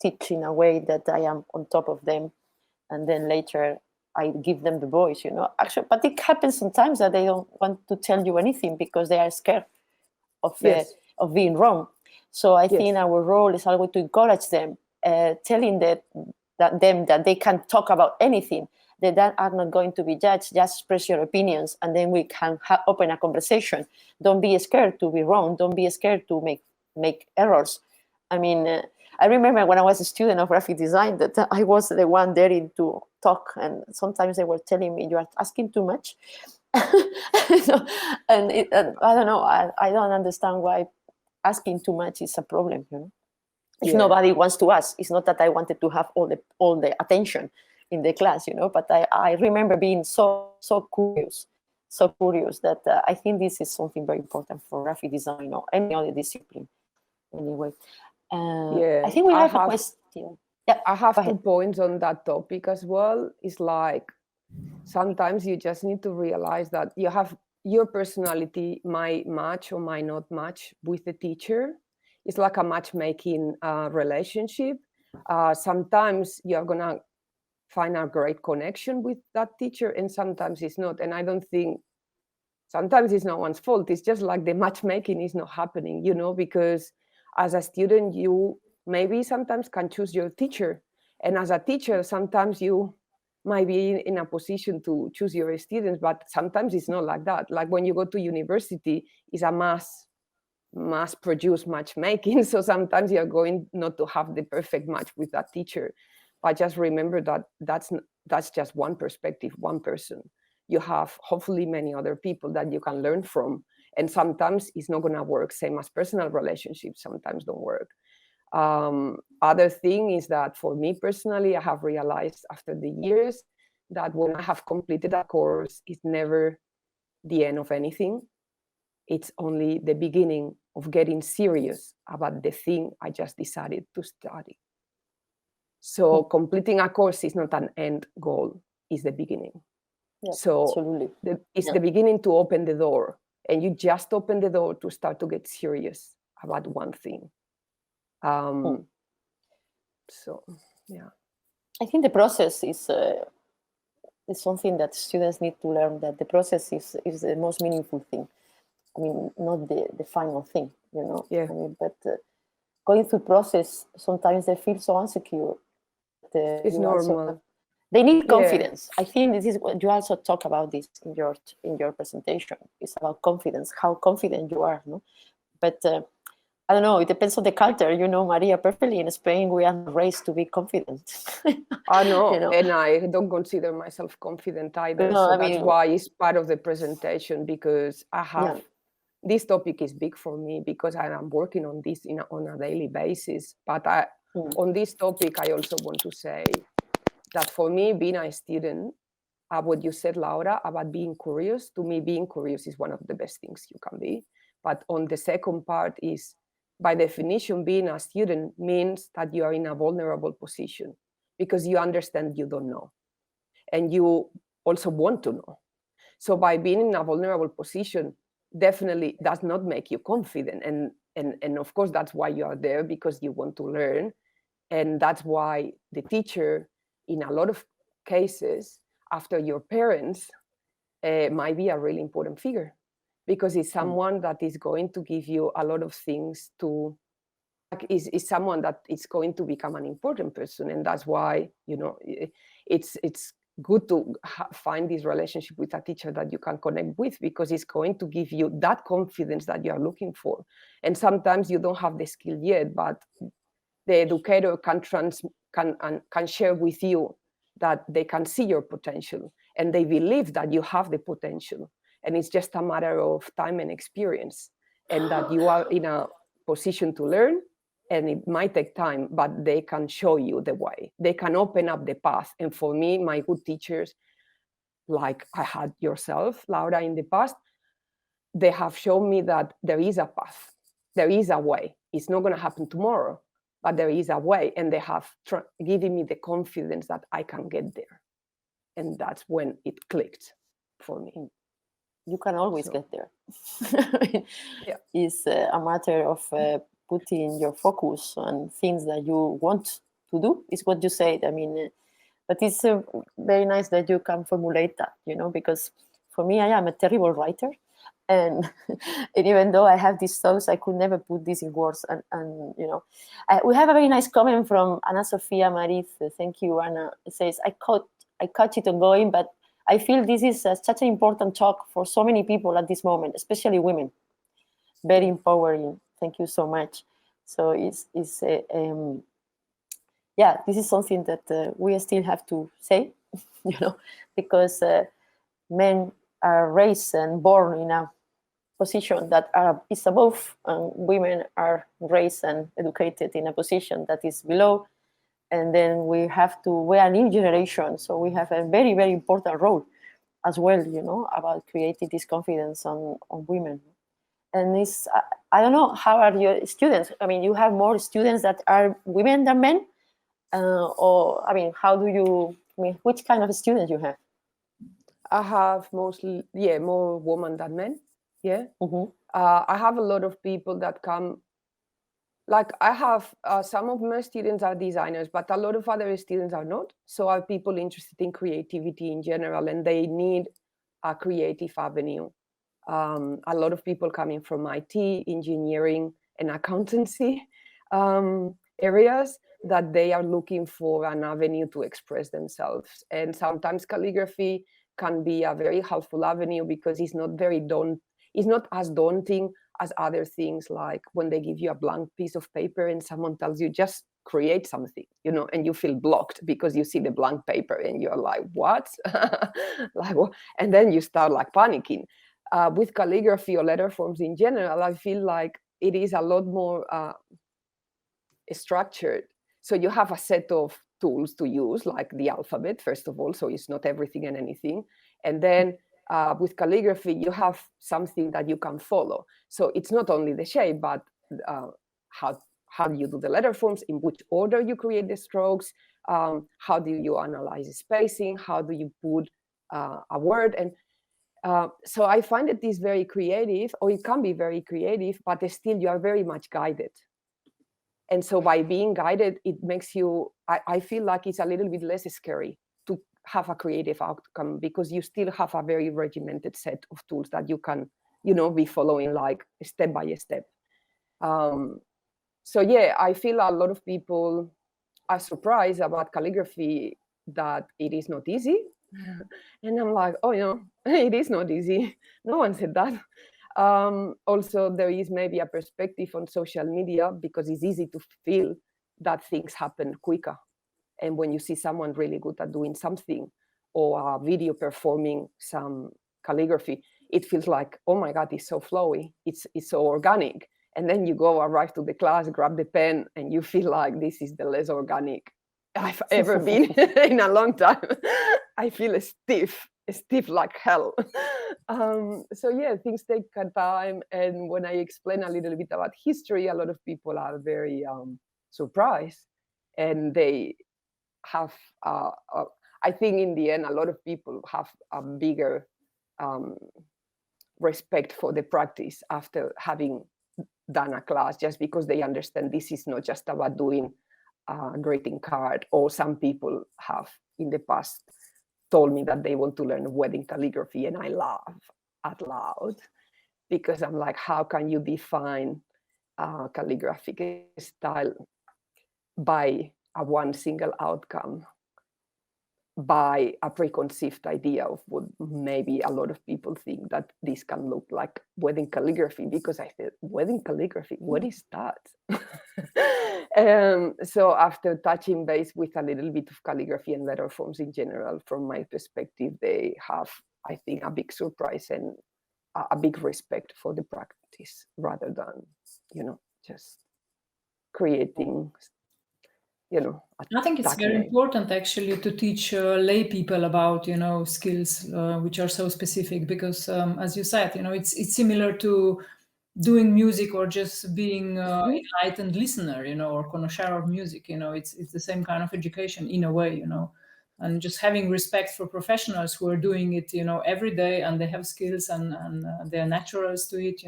teach in a way that I am on top of them, and then later I give them the voice, Actually, but it happens sometimes that they don't want to tell you anything because they are scared of being wrong. So I think our role is always to encourage them, telling them that they can talk about anything, that are not going to be judged. Just express your opinions, and then we can open a conversation. Don't be scared to be wrong. Don't be scared to make errors. I remember when I was a student of graphic design that I was the one daring to talk, and sometimes they were telling me, you are asking too much. So, and I don't know, I don't understand why asking too much is a problem, if nobody wants to ask. It's not that I wanted to have all the attention in the class, but I remember being so curious that I think this is something very important for graphic design or any other discipline anyway. I think we have a question. Yeah, I have 2 points on that topic as well. It's like sometimes you just need to realize that your personality might match or might not match with the teacher. It's like a matchmaking relationship. Sometimes you're gonna find a great connection with that teacher, and sometimes it's not. And I don't think sometimes it's no one's fault. It's just like the matchmaking is not happening, because as a student, you maybe sometimes can choose your teacher. And as a teacher, sometimes you might be in a position to choose your students, but sometimes it's not like that. Like when you go to university, it's a mass-produced matchmaking. So sometimes you're going not to have the perfect match with that teacher. But just remember that that's just one perspective, one person. You have hopefully many other people that you can learn from. And sometimes it's not going to work. Same as personal relationships sometimes don't work. Other thing is that for me personally, I have realized after the years that when I have completed a course, it's never the end of anything. It's only the beginning of getting serious about the thing I just decided to study. So completing a course is not an end goal, it's the beginning. Yeah, so absolutely. It's the beginning to open the door, and you just open the door to start to get serious about one thing. So yeah, I think the process is something that students need to learn, that the process is the most meaningful thing. I mean, not the final thing, you know. Yeah. I mean, but going through process, sometimes they feel so insecure. It's normal. They need confidence. I think this is what you also talk about this in your presentation. It's about confidence, how confident you are, no? But I don't know, it depends on the culture. You know, Maria, perfectly, in Spain, we are raised to be confident. I know, you know? And I don't consider myself confident either. No, so that's why it's part of the presentation, because I have, this topic is big for me because I am working on this on a daily basis. But on this topic, I also want to say that for me, being a student, what you said, Laura, about being curious, to me, being curious is one of the best things you can be. But on the second part is, by definition, being a student means that you are in a vulnerable position because you understand you don't know. And you also want to know. So by being in a vulnerable position, definitely does not make you confident. And of course, that's why you are there, because you want to learn. And that's why the teacher, in a lot of cases, after your parents, might be a really important figure, because it's someone that is going to give you a lot of things to, is someone that is going to become an important person. And that's why, you know, it's good to find this relationship with a teacher that you can connect with, because it's going to give you that confidence that you are looking for. And sometimes you don't have the skill yet, but the educator can share with you that they can see your potential and they believe that you have the potential. And it's just a matter of time and experience, and that you are in a position to learn. And it might take time, but they can show you the way. They can open up the path. And for me, my good teachers, like I had yourself, Laura, in the past, they have shown me that there is a path. There is a way. It's not going to happen tomorrow, but there is a way. And they have given me the confidence that I can get there. And that's when it clicked for me. You can always get there. It's a matter of putting your focus on things that you want to do, is what you said. I mean, but it's very nice that you can formulate that, you know, because for me, I am a terrible writer. And even though I have these thoughts, I could never put this in words. And you know, we have a very nice comment from Ana Sofia Mariz. Thank you, Ana. It says, I caught it ongoing, but I feel this is such an important talk for so many people at this moment, especially women. Very empowering. Thank you so much. So yeah, this is something that we still have to say, you know, because men are raised and born in a position that is above, and women are raised and educated in a position that is below. And then we're a new generation, so we have a very, very important role as well, you know, about creating this confidence on women. And it's, I don't know, how are your students? I mean, you have more students that are women than men? Or, I mean, which kind of students you have? I have mostly, more women than men. Yeah. Mm-hmm. I have a lot of people that come, like I have some of my students are designers, but a lot of other students are not. So are people interested in creativity in general, and they need a creative avenue. A lot of people coming from IT, engineering, and accountancy areas, that they are looking for an avenue to express themselves. And sometimes calligraphy can be a very helpful avenue, because it's not it's not as daunting as other things, like when they give you a blank piece of paper and someone tells you just create something, you know, and you feel blocked because you see the blank paper and you're like, what? Like, what? And then you start like panicking. With calligraphy or letter forms in general, I feel like it is a lot more structured. So you have a set of tools to use, like the alphabet, first of all, so it's not everything and anything. And then with calligraphy, you have something that you can follow. So it's not only the shape, but how do you do the letter forms, in which order you create the strokes, how do you analyze spacing, how do you put a word. And so I find that this very creative, or it can be very creative, but still you are very much guided. And so by being guided, it makes you, I feel like it's a little bit less scary to have a creative outcome, because you still have a very regimented set of tools that you can, be following like step by step. So yeah, I feel a lot of people are surprised about calligraphy, that it is not easy. And I'm like, oh, it is not easy. No one said that. Also, there is maybe a perspective on social media, because it's easy to feel that things happen quicker. And when you see someone really good at doing something, or a video performing some calligraphy, it feels like, oh my God, it's so flowy, it's so organic. And then you arrive to the class, grab the pen, and you feel like this is the less organic I've ever been in a long time. I feel stiff like hell. So yeah, things take time. And when I explain a little bit about history, a lot of people are very surprised. And they have, I think in the end, a lot of people have a bigger respect for the practice after having done a class, just because they understand this is not just about doing a greeting card. Or some people have in the past told me that they want to learn wedding calligraphy, and I laugh out loud, because I'm like, how can you define calligraphic style by a one single outcome, by a preconceived idea of what maybe a lot of people think that this can look like wedding calligraphy? Because I said, wedding calligraphy, what is that? So after touching base with a little bit of calligraphy and letter forms in general, from my perspective, they have, I think, a big surprise and a big respect for the practice, rather than, just creating, I think it's very important actually to teach lay people about, skills which are so specific, because as you said, it's similar to doing music or just being enlightened listener, or connoisseur of music. It's the same kind of education in a way, and just having respect for professionals who are doing it, every day, and they have skills and they're naturals to it,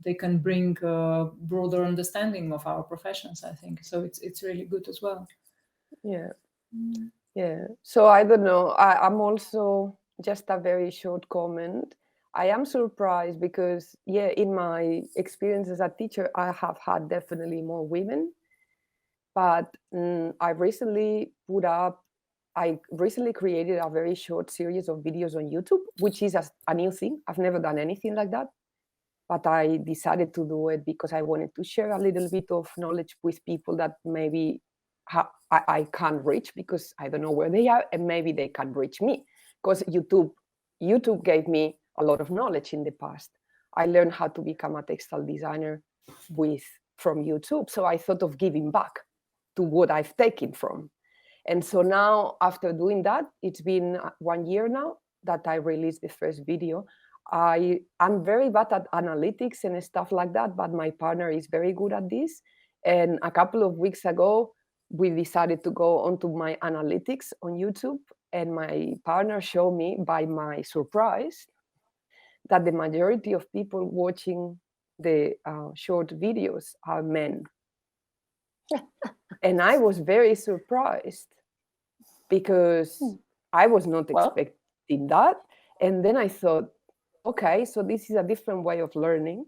they can bring a broader understanding of our professions, I think. So it's really good as well. Yeah. So I don't know. I'm also, just a very short comment, I am surprised because, in my experience as a teacher, I have had definitely more women. But I recently created a very short series of videos on YouTube, which is a new thing. I've never done anything like that. But I decided to do it because I wanted to share a little bit of knowledge with people that maybe I can't reach, because I don't know where they are, and maybe they can reach me. Because YouTube gave me a lot of knowledge in the past. I learned how to become a textile designer from YouTube. So I thought of giving back to what I've taken from. And so now, after doing that, it's been 1 year now that I released the first video. I'm very bad at analytics and stuff like that, but my partner is very good at this. And a couple of weeks ago, we decided to go onto my analytics on YouTube, and my partner showed me, by my surprise, that the majority of people watching the short videos are men. And I was very surprised, because I was not expecting that. And then I thought, okay, so this is a different way of learning.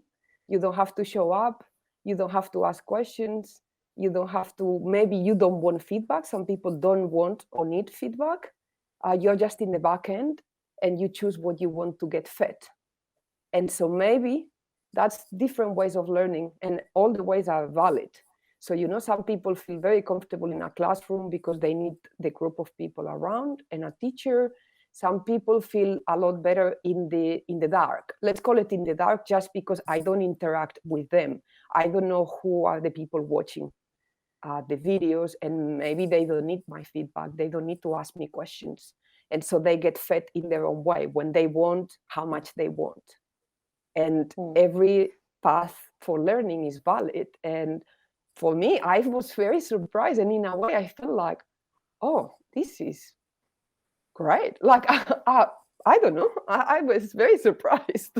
You don't have to show up. You don't have to ask questions. You don't have to, maybe you don't want feedback. Some people don't want or need feedback. You're just in the back end, and you choose what you want to get fed. And so maybe that's different ways of learning, and all the ways are valid. So, some people feel very comfortable in a classroom because they need the group of people around and a teacher. Some people feel a lot better in the dark. Let's call it in the dark, just because I don't interact with them. I don't know who are the people watching the videos, and maybe they don't need my feedback. They don't need to ask me questions. And so they get fed in their own way, when they want, how much they want. And every path for learning is valid. And for me, I was very surprised. And in a way, I felt like, oh, this is great. Like, I don't know. I was very surprised.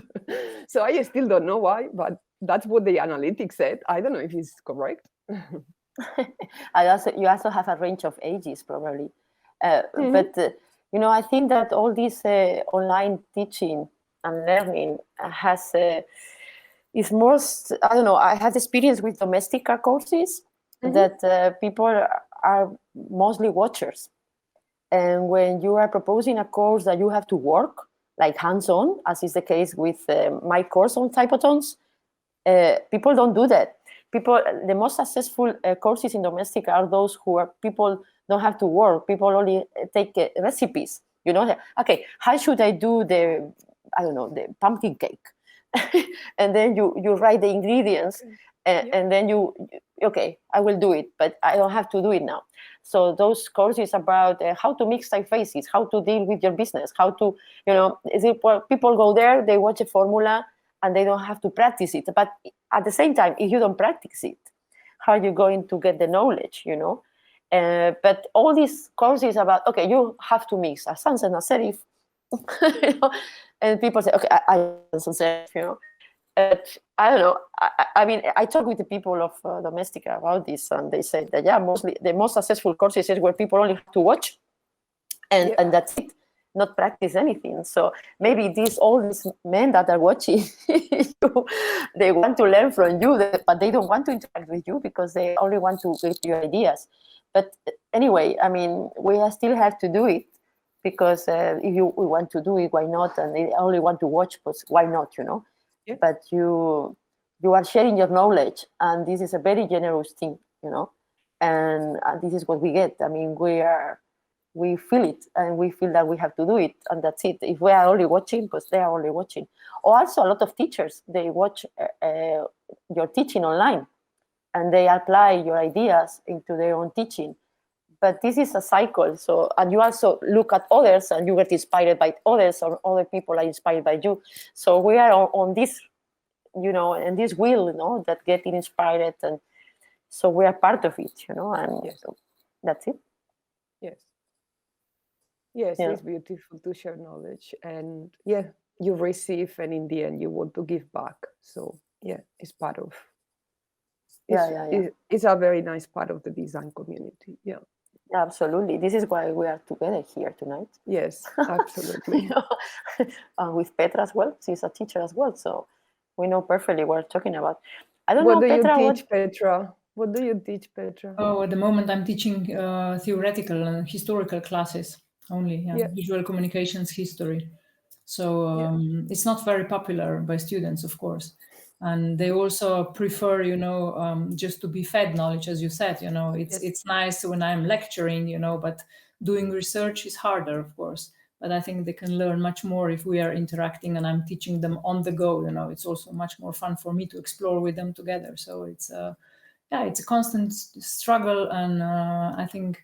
So I still don't know why, but that's what the analytics said. I don't know if it's correct. You also have a range of ages, probably. But, I think that all this online teaching and learning is most, I don't know, I had experience with domestica courses that people are mostly watchers. And when you are proposing a course that you have to work, like hands-on, as is the case with my course on typotons, people don't do that. The most successful courses in domestic are those people don't have to work. People only take recipes. Okay, how should I do the pumpkin cake? And then you write the ingredients, and then okay, I will do it, but I don't have to do it now. So those courses about how to mix typefaces, how to deal with your business, how to, people go there, they watch a formula, and they don't have to practice it. But at the same time, if you don't practice it, how are you going to get the knowledge, But all these courses about, okay, you have to mix a sans and a serif, and people say, okay, I sans serif, But I don't know. I mean, I talk with the people of Domestica about this, and they say that, mostly the most successful courses is where people only have to watch, and that's it, not practice anything. So maybe all these men that are watching you, they want to learn from you, but they don't want to interact with you because they only want to get your ideas. But anyway, I mean, we still have to do it because if we want to do it, why not? And they only want to watch, but why not, Yeah. But you are sharing your knowledge, and this is a very generous thing, and this is what we get. I mean, we feel it, and we feel that we have to do it, and that's it. If we are only watching, because they are only watching. Or also, a lot of teachers, they watch your teaching online, and they apply your ideas into their own teaching. But this is a cycle. So, and you also look at others, and you get inspired by others, or other people are inspired by you. So we are on this, and this wheel, that getting inspired, and so we are part of it, and so that's it. Yes, it's beautiful to share knowledge, and you receive, and in the end, you want to give back. So it's part of. It's a very nice part of the design community. Yeah. Absolutely. This is why we are together here tonight. Yes, absolutely. And with Petra as well. She's a teacher as well. So we know perfectly what we're talking about. I don't know, Petra. Petra? What do you teach, Petra? Oh, at the moment I'm teaching theoretical and historical classes only. Visual communications history. So it's not very popular by students, of course. And they also prefer, just to be fed knowledge, as you said. It's nice when I'm lecturing, but doing research is harder, of course. But I think they can learn much more if we are interacting and I'm teaching them on the go. It's also much more fun for me to explore with them together. So it's a constant struggle, and I think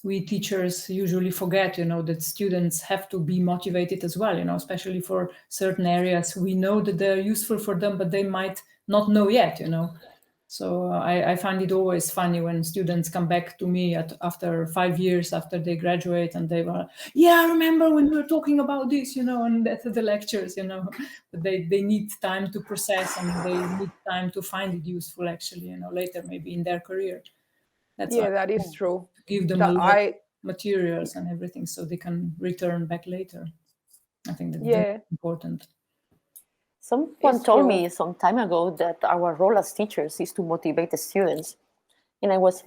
we teachers usually forget, that students have to be motivated as well, especially for certain areas. We know that they're useful for them, but they might not know yet, So I find it always funny when students come back to me after 5 years after they graduate, and they were, I remember when we were talking about this, and at the lectures, But they need time to process, and they need time to find it useful, actually, later maybe in their career. That's that is true. Give them materials and everything so they can return back later. I think that's very important. Someone told me some time ago that our role as teachers is to motivate the students. And I was,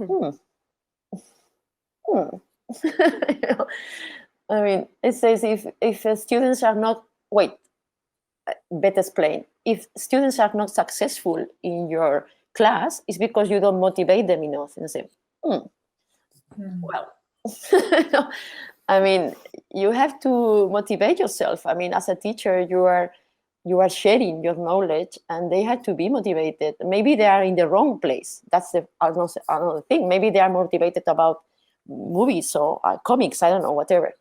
I mean, it says if students are not, better explain. If students are not successful in your class, it's because you don't motivate them enough. And say, well, I mean, you have to motivate yourself. I mean, as a teacher, you are sharing your knowledge, and they have to be motivated. Maybe they are in the wrong place. That's another thing. Maybe they are motivated about movies or comics. I don't know, whatever.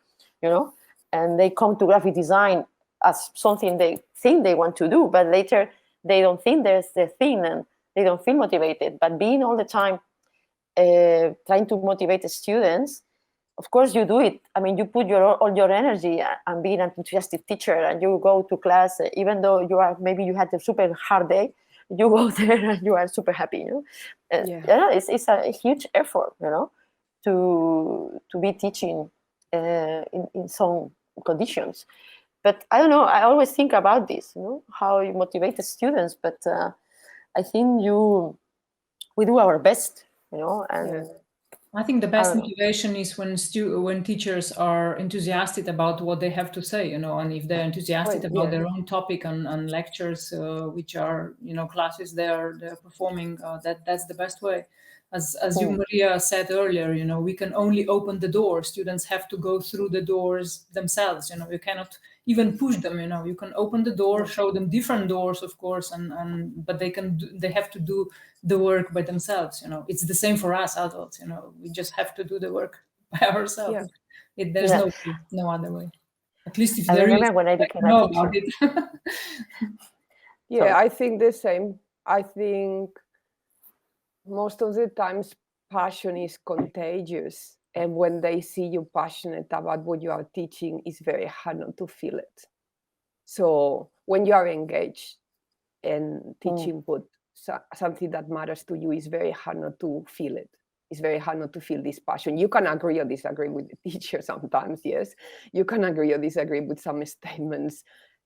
you know, and they come to graphic design as something they think they want to do, but later they don't think there's the thing and they don't feel motivated. But being all the time trying to motivate the students, of course you do it. I mean, you put all your energy and being an enthusiastic teacher, and you go to class, even though maybe you had a super hard day, you go there and you are super happy, you know. It's a huge effort, you know, to be teaching in some conditions. But I don't know, I always think about this, you know, how you motivate the students. But I think we do our best, you know. And I think the best motivation is when teachers are enthusiastic about what they have to say, you know, and if they're enthusiastic about their own topic and lectures, which are, you know, classes they're performing, that's the best way. As you, Maria, said earlier, you know, we can only open the door. Students have to go through the doors themselves. You know, you cannot even push them. You know, you can open the door, show them different doors, of course, but they have to do the work by themselves. You know, it's the same for us adults. You know, we just have to do the work by ourselves. There's no other way. At least if I there remember is, when I became a teacher. I think the same. I think most of the times passion is contagious, and when they see you passionate about what you are teaching, it's very hard not to feel it. So when you are engaged and teaching something that matters to you, it's very hard not to feel it. It's very hard not to feel this passion. You can agree or disagree with the teacher sometimes, yes. You can agree or disagree with some statements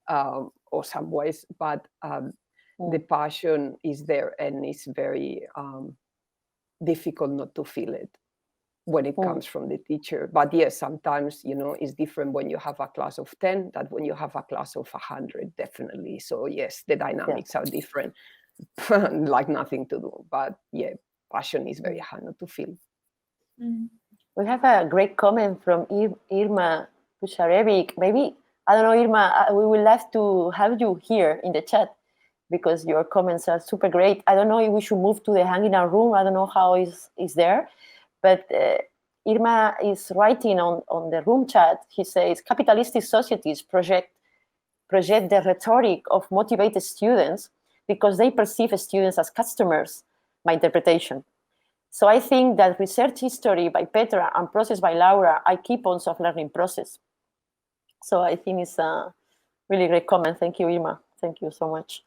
or some ways, but the passion is there, and it's very difficult not to feel it when it comes from the teacher. But yes, sometimes, you know, it's different when you have a class of 10 than when you have a class of 100, definitely. So yes, the dynamics are different, like nothing to do. But yeah, passion is very hard not to feel. We have a great comment from Irma Pusharevic. Maybe, I don't know, Irma, we would love to have you here in the chat because your comments are super great. I don't know if we should move to the hanging out room. I don't know how is there. But Irma is writing on the room chat. He says, capitalistic societies project the rhetoric of motivated students because they perceive students as customers, my interpretation. So I think that research history by Petra and process by Laura are key points of learning process. So I think it's a really great comment. Thank you, Irma. Thank you so much.